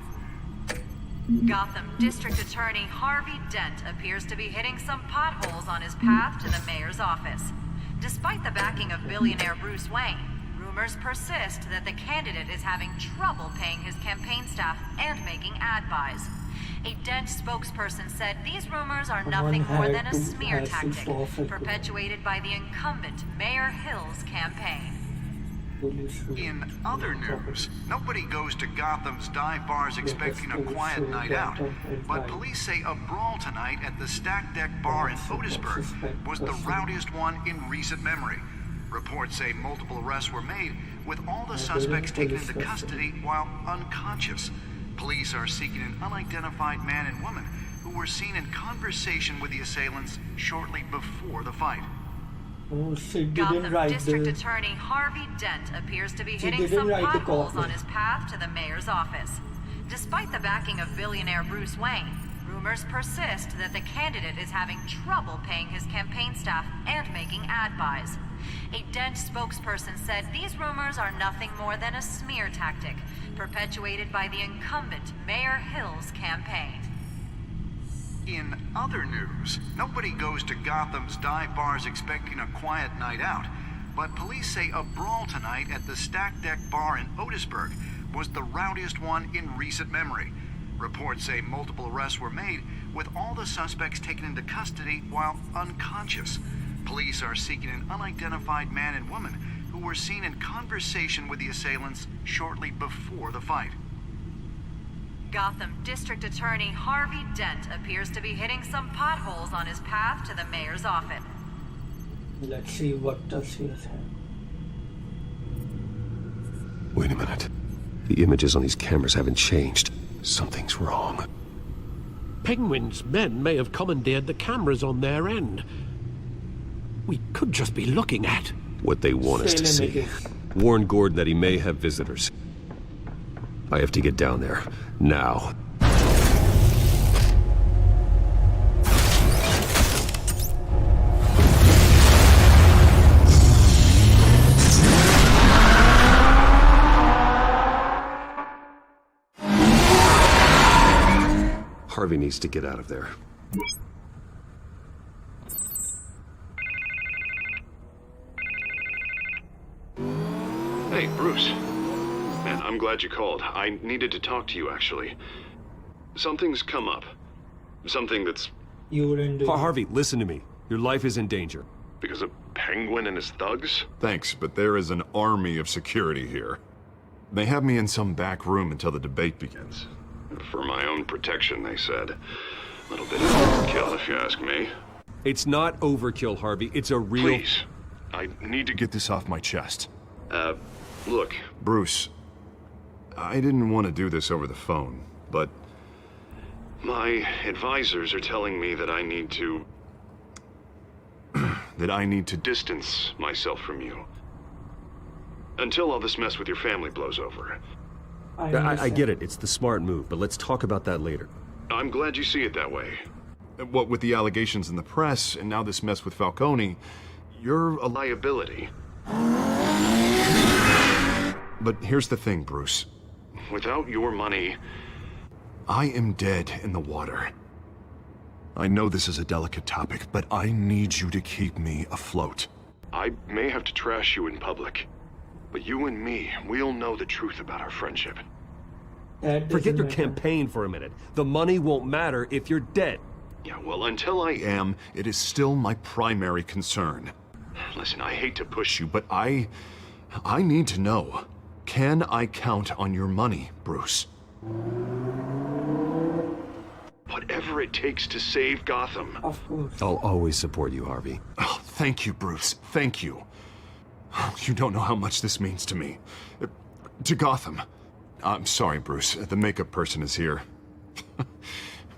Gotham District Attorney Harvey Dent appears to be hitting some potholes on his path to the mayor's office. Despite the backing of billionaire Bruce Wayne, rumors persist that the candidate is having trouble paying his campaign staff and making ad buys. A Dent spokesperson said these rumors are nothing more than a smear tactic perpetuated by the incumbent Mayor Hill's campaign. In other news, nobody goes to Gotham's dive bars expecting a quiet night out, but police say a brawl tonight at the Stack Deck Bar in Otisburg was the rowdiest one in recent memory. Reports say multiple arrests were made, with all the suspects taken into custody while unconscious. Police are seeking an unidentified man and woman who were seen in conversation with the assailants shortly before the fight. Oh, she didn't Gotham write District Attorney Harvey Dent appears to be hitting some potholes on his path to the mayor's office. Despite the backing of billionaire Bruce Wayne, rumors persist that the candidate is having trouble paying his campaign staff and making ad buys. A Dent spokesperson said these rumors are nothing more than a smear tactic perpetuated by the incumbent Mayor Hill's campaign. In other news, nobody goes to Gotham's dive bars expecting a quiet night out, but police say a brawl tonight at the Stack Deck Bar in Otisburg was the rowdiest one in recent memory. Reports say multiple arrests were made, with all the suspects taken into custody while unconscious. Police are seeking an unidentified man and woman who were seen in conversation with the assailants shortly before the fight. Gotham District Attorney Harvey Dent appears to be hitting some potholes on his path to the mayor's office. Let's see what does he have. Wait a minute. The images on these cameras haven't changed. Something's wrong. Penguin's men may have commandeered the cameras on their end. We could just be looking at what they want us to see. Warn Gordon that he may have visitors. I have to get down there. Now. Harvey needs to get out of there. Hey, Bruce. Man, I'm glad you called. I needed to talk to you, actually. Something's come up. Something that's... You were in Harvey, listen to me. Your life is in danger. Because of Penguin and his thugs? Thanks, but there is an army of security here. They have me in some back room until the debate begins. For my own protection, they said. A little bit of overkill, if you ask me. It's not overkill, Harvey. It's a real... Please. I need to get this off my chest. Look. Bruce, I didn't want to do this over the phone, but... My advisors are telling me that I need to... that I need to distance myself from you. Until all this mess with your family blows over. I get it. It's the smart move, but let's talk about that later. I'm glad you see it that way. What with the allegations in the press, and now this mess with Falcone, you're a liability. But here's the thing, Bruce. Without your money... I am dead in the water. I know this is a delicate topic, but I need you to keep me afloat. I may have to trash you in public, but you and me, we'll know the truth about our friendship. Forget your campaign for a minute. The money won't matter if you're dead. Yeah, well, until I am, it is still my primary concern. Listen, I hate to push you, but I need to know. Can I count on your money, Bruce? Whatever it takes to save Gotham. Of course. I'll always support you, Harvey. Oh, thank you, Bruce. Thank you. You don't know how much this means to me. To Gotham. I'm sorry, Bruce. The makeup person is here.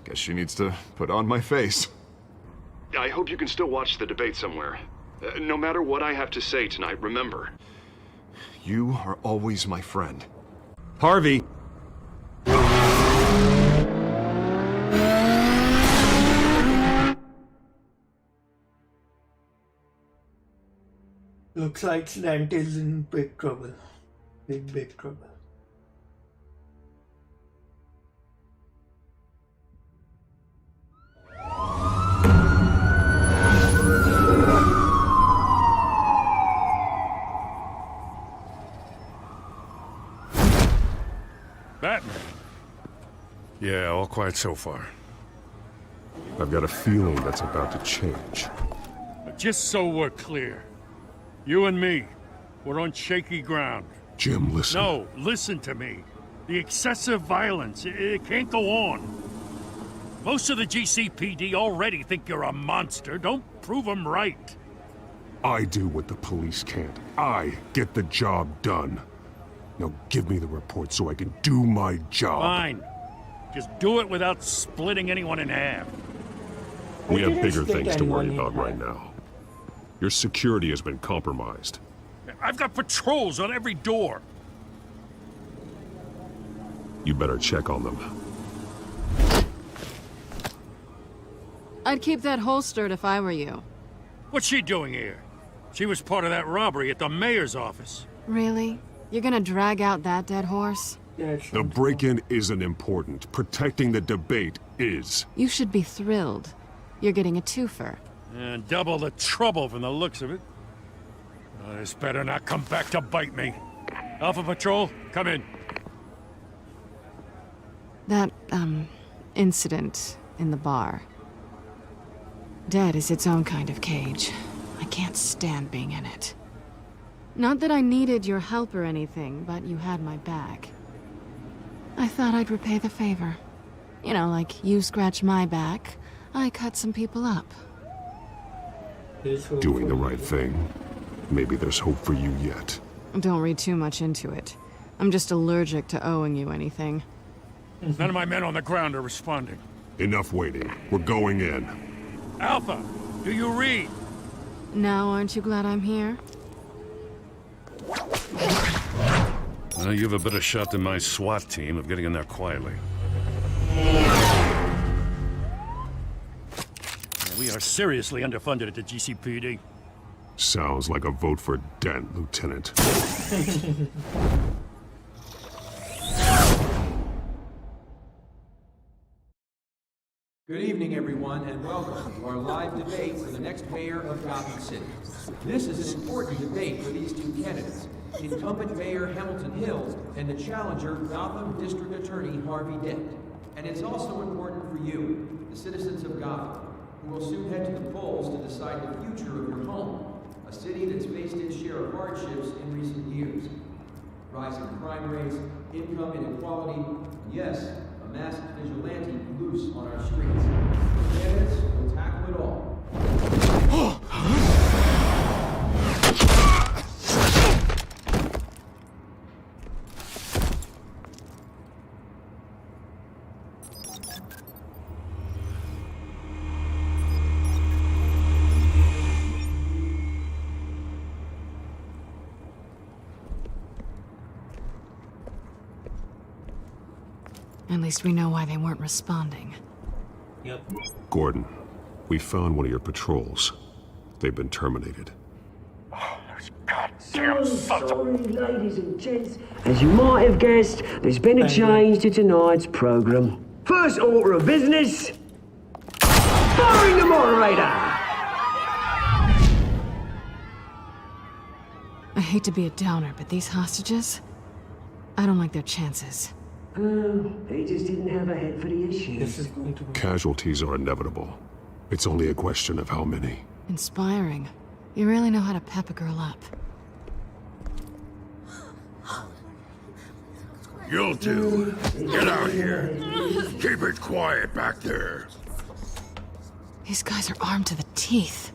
Guess she needs to put on my face. I hope you can still watch the debate somewhere. No matter what I have to say tonight, remember. You are always my friend. Harvey! Looks like Dent is in big trouble. Big trouble. Batman. Yeah, all quiet so far. I've got a feeling that's about to change. Just so we're clear, you and me, we're on shaky ground. Jim, listen. No, listen to me. The excessive violence, it can't go on. Most of the GCPD already think you're a monster. Don't prove them right. I do what the police can't. I get the job done. Now give me the report so I can do my job. Fine. Just do it without splitting anyone in half. We have bigger things to worry about right now. Your security has been compromised. I've got patrols on every door. You better check on them. I'd keep that holstered if I were you. What's she doing here? She was part of that robbery at the mayor's office. Really? You're gonna drag out that dead horse? The break-in isn't important. Protecting the debate is. You should be thrilled. You're getting a twofer. And double the trouble from the looks of it. This better not come back to bite me. Alpha Patrol, come in. That, incident in the bar. Dead is its own kind of cage. I can't stand being in it. Not that I needed your help or anything, but you had my back. I thought I'd repay the favor. You know, like you scratch my back, I cut some people up. Doing the right thing. Maybe there's hope for you yet. Don't read too much into it. I'm just allergic to owing you anything. None of my men on the ground are responding. Enough waiting. We're going in. Alpha, do you read? Now aren't you glad I'm here? Well, you have a better shot than my SWAT team of getting in there quietly. We are seriously underfunded at the GCPD. Sounds like a vote for Dent, Lieutenant. Good evening, everyone, and welcome to our live debate for the next mayor of Gotham City. This is an important debate for these two candidates, incumbent Mayor Hamilton Hill and the challenger Gotham District Attorney Harvey Dent. And it's also important for you, the citizens of Gotham, who will soon head to the polls to decide the future of your home, a city that's faced its share of hardships in recent years. Rising crime rates, income inequality, and yes, a masked vigilante loose on our streets. The candidates will tackle it all. At least we know why they weren't responding. Yep. Gordon, we found one of your patrols. They've been terminated. So sorry, ladies and gents. As you might have guessed, there's been a change to tonight's program. First order of business, firing the moderator. I hate to be a downer, but these hostages, I don't like their chances. He just didn't have a head for the issue. Casualties are inevitable. It's only a question of how many. Inspiring. You really know how to pep a girl up. You'll do. Get out here. Keep it quiet back there. These guys are armed to the teeth.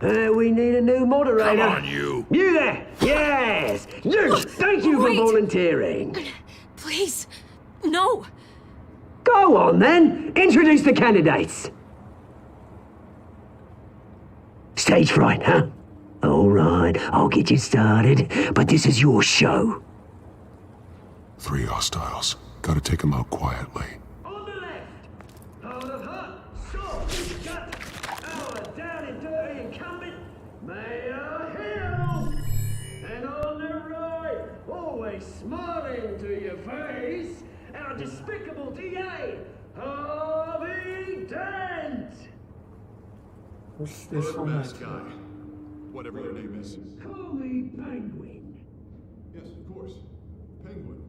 We need a new moderator. Come on, you. You there! Yes! You! Thank you for volunteering. Please, no. Go on, then. Introduce the candidates. Stage fright, huh? All right, I'll get you started, but this is your show. 3 hostiles. Gotta take them out quietly. On the left, Heart of Hut, Sword, Gut, our down and dirty incumbent, Mayor Hill. And on the right, always smiling to your face, our despicable DA, Harvey Dent. What's this one? Masked guy. Whatever your name is. Call me Penguin. Yes, of course. Penguin.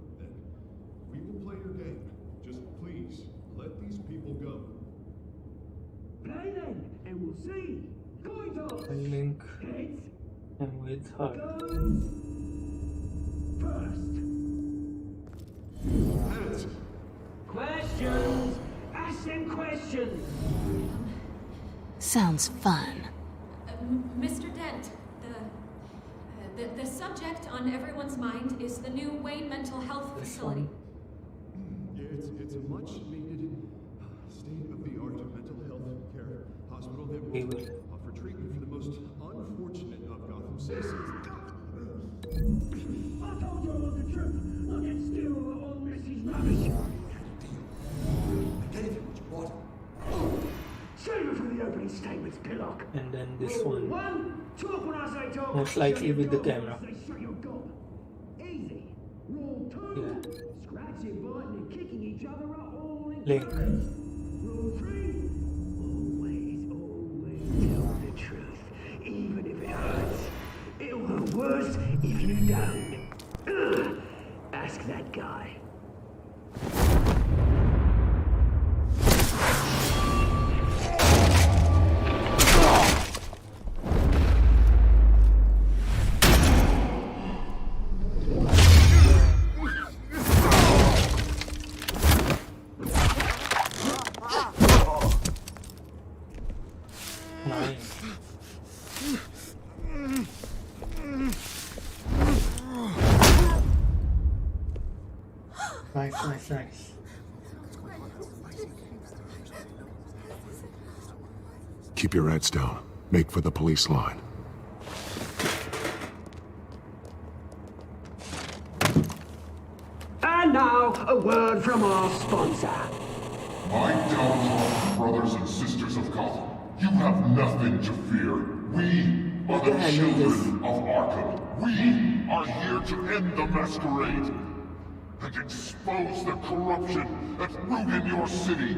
It's hard. Questions! Ask them questions! Sounds fun. Mr. Dent, the subject on everyone's mind is the new Wayne Mental Health Facility. It's a much-needed state-of-the-art mental health care hospital that will offer treatment for the most unfortunate of Gotham citizens. I told you all the truth. I get still all Missy's rubbish. Get it what you want. Save it for the opening statements, Pillock. And then this one, Talk when I say talk. most likely with the camera. Shut your gob. Easy. Rule 2. Yeah. Scratching, biting, and kicking each other are all in Link. Rule 3. Always tell the truth, even if it hurts. It'll hurt worse if you don't. Ugh. Ask that guy. Nice. Keep your heads down. Make for the police line. And now, a word from our sponsor. My downtrodden brothers and sisters of Gotham, you have nothing to fear. We are the children of Arkham. We are here to end the masquerade and expose the corruption that's rooted your city.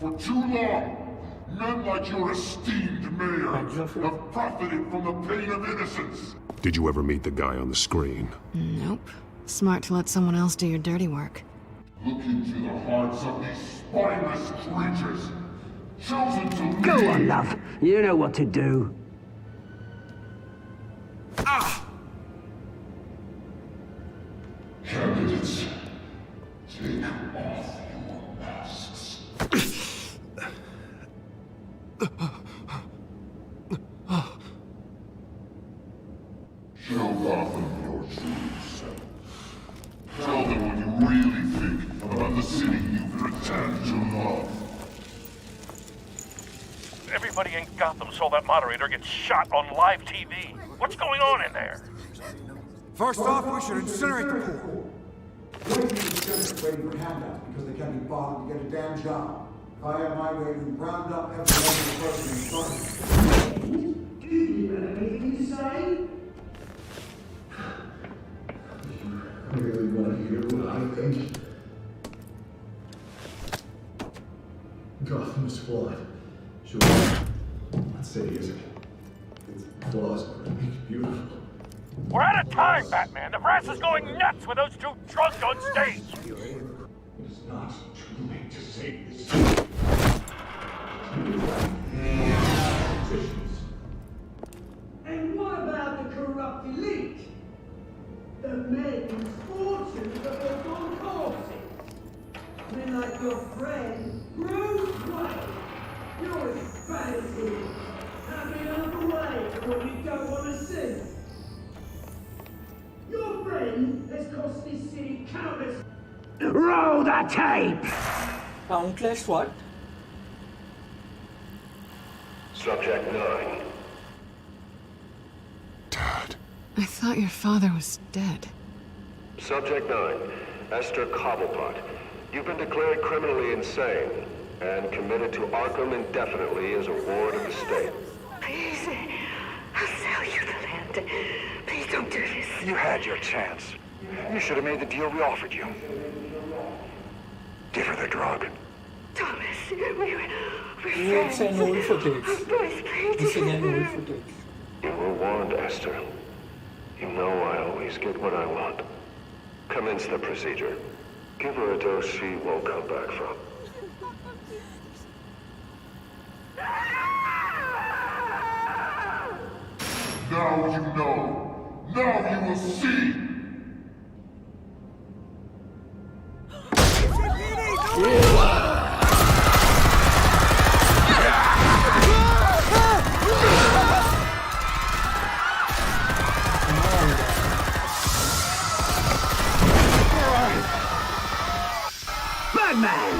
For too long, men like your esteemed mayor have profited from the pain of innocence. Did you ever meet the guy on the screen? Nope. Smart to let someone else do your dirty work. Look into the hearts of these spineless creatures, chosen to Go lead. on, love. You know what to do. Candidates, take off your masks. Show Gotham your true self. Tell them what you really think about the city you pretend to love. Everybody in Gotham saw that moderator get shot on live TV. What's going on in there? First off, we should incinerate the pool. Waiting for handouts because they can't be bothered to get a damn job. If I had my way, we'd round up every one of the person in front. Do you have anything to say? I really want to hear what I think. Gotham's flawed. Sure. That city isn't. Its flaws are beautiful. We're out of time, Batman. The press is going nuts with those two drunks on stage. It's not too late to save this. And what about the corrupt elite? The men whose fortunes are built on corpses? Men like your friend, Bruce Wayne. You're as bad as he is. Having another way for what you don't want to see. Your friend has cost this city countless... Roll the tape! Countless what? Subject 9. I thought your father was dead. Subject 9, Esther Cobblepot. You've been declared criminally insane and committed to Arkham indefinitely as a ward of the state. Please, I'll sell you the land. Please don't do this. You had your chance. You should have made the deal we offered you. Give her the drug. Thomas, we're It's an old footage. This is an old footage. You were warned, Esther. You know I always get what I want. Commence the procedure. Give her a dose she won't come back from. Now you know. Now you will see! Batman!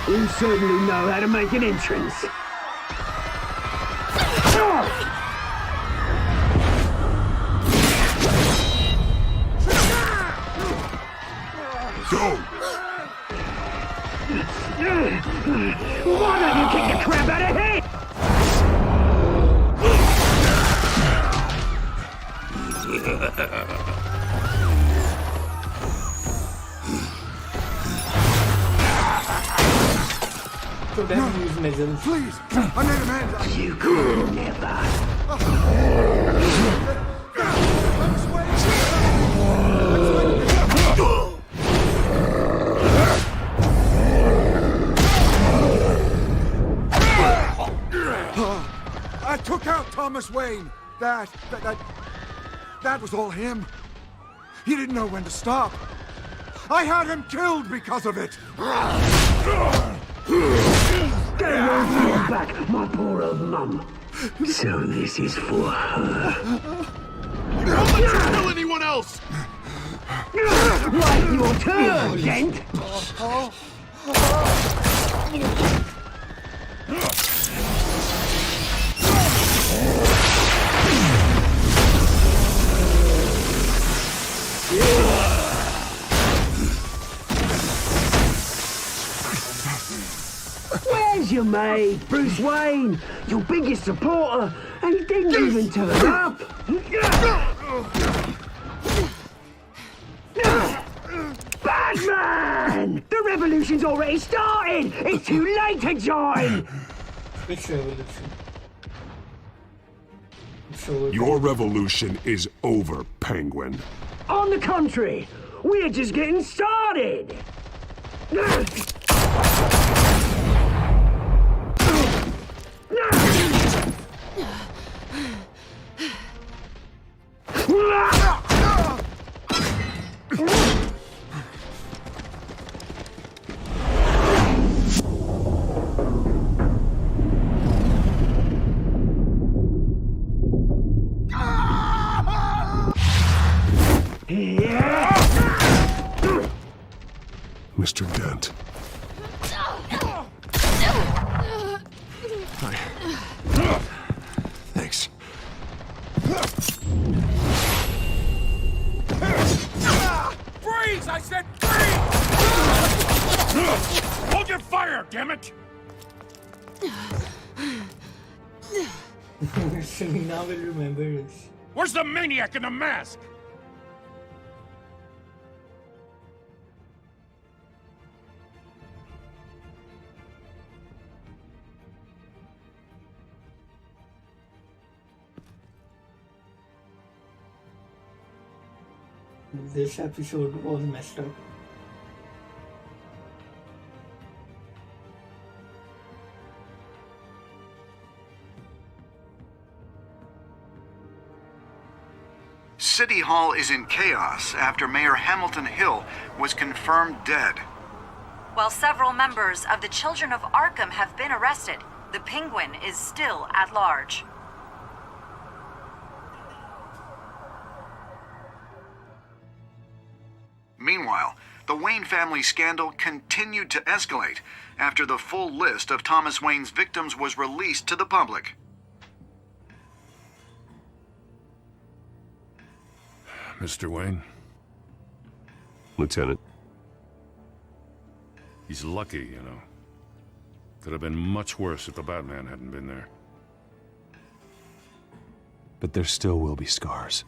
You certainly know how to make an entrance. Go! Why don't you kick the crap out of him? So then use missiles. Please! I need a man! You could never. I took out Thomas Wayne. That was all him. He didn't know when to stop. I had him killed because of it. Stay away from your back, my poor old mum. So this is for her. Don't let you kill anyone else! Right, your turn, Dent. Where's your mate, Bruce Wayne? Your biggest supporter, and he didn't even turn up. Batman! The revolution's already started! It's too late to join! Which revolution? Your revolution is over, Penguin. On the contrary, we're just getting started! Mr. Dent. Thanks. Freeze! I said freeze! Hold your fire, damn it! Selina will remember this. Where's the maniac in the mask? This episode was messed up. City Hall is in chaos after Mayor Hamilton Hill was confirmed dead. While several members of the Children of Arkham have been arrested, the Penguin is still at large. Meanwhile, the Wayne family scandal continued to escalate after the full list of Thomas Wayne's victims was released to the public. Mr. Wayne? Lieutenant. He's lucky, you know. Could have been much worse if the Batman hadn't been there. But there still will be scars.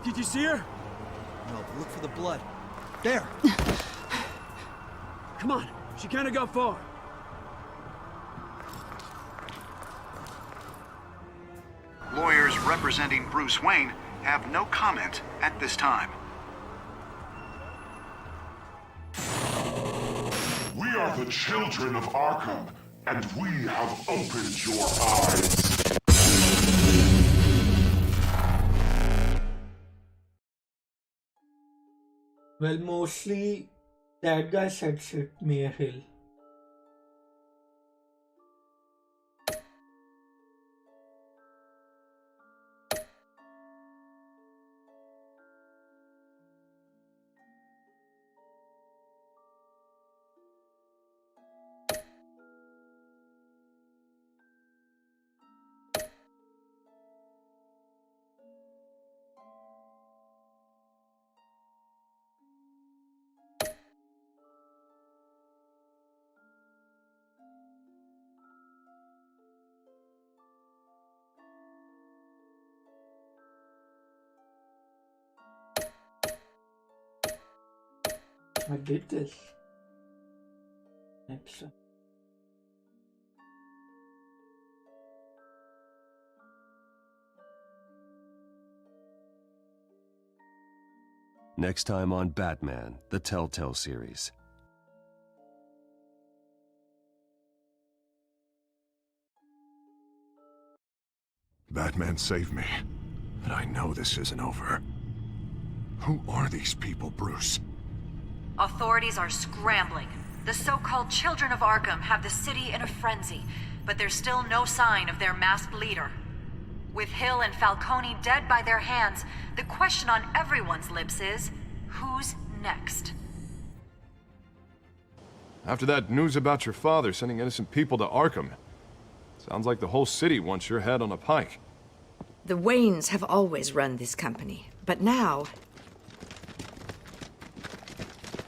Did you see her? No, but look for the blood. There! Come on, she can't have got far. Lawyers representing Bruce Wayne have no comment at this time. We are the children of Arkham. and we have opened your eyes. Well, mostly that guy said shit, Mayor Hill. I did this. Excellent. Next time on Batman, the Telltale series. Batman saved me, but I know this isn't over. Who are these people, Bruce? Authorities are scrambling. The so-called Children of Arkham have the city in a frenzy, but there's still no sign of their masked leader. With Hill and Falcone dead by their hands, the question on everyone's lips is, who's next? After that news about your father sending innocent people to Arkham, sounds like the whole city wants your head on a pike. The Waynes have always run this company, but now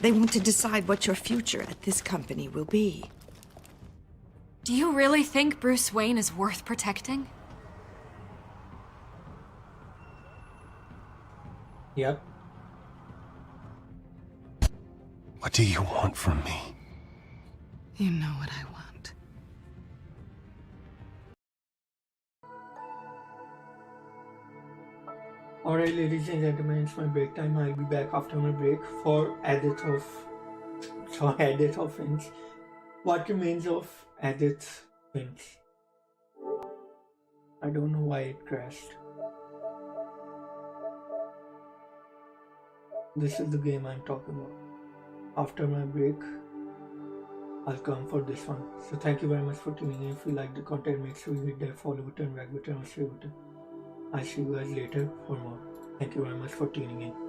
they want to decide what your future at this company will be. Do you really think Bruce Wayne is worth protecting? Yep. What do you want from me? You know what I want. Alright, ladies and gentlemen, it's my break time. I'll be back after my break for edit of Finch. What remains of edit Finch? I don't know why it crashed. This is the game I'm talking about. After my break, I'll come for this one. So thank you very much for tuning in. If you like the content, make sure you hit that follow button, like button, or share button. I'll see you guys later for more. Thank you very much for tuning in.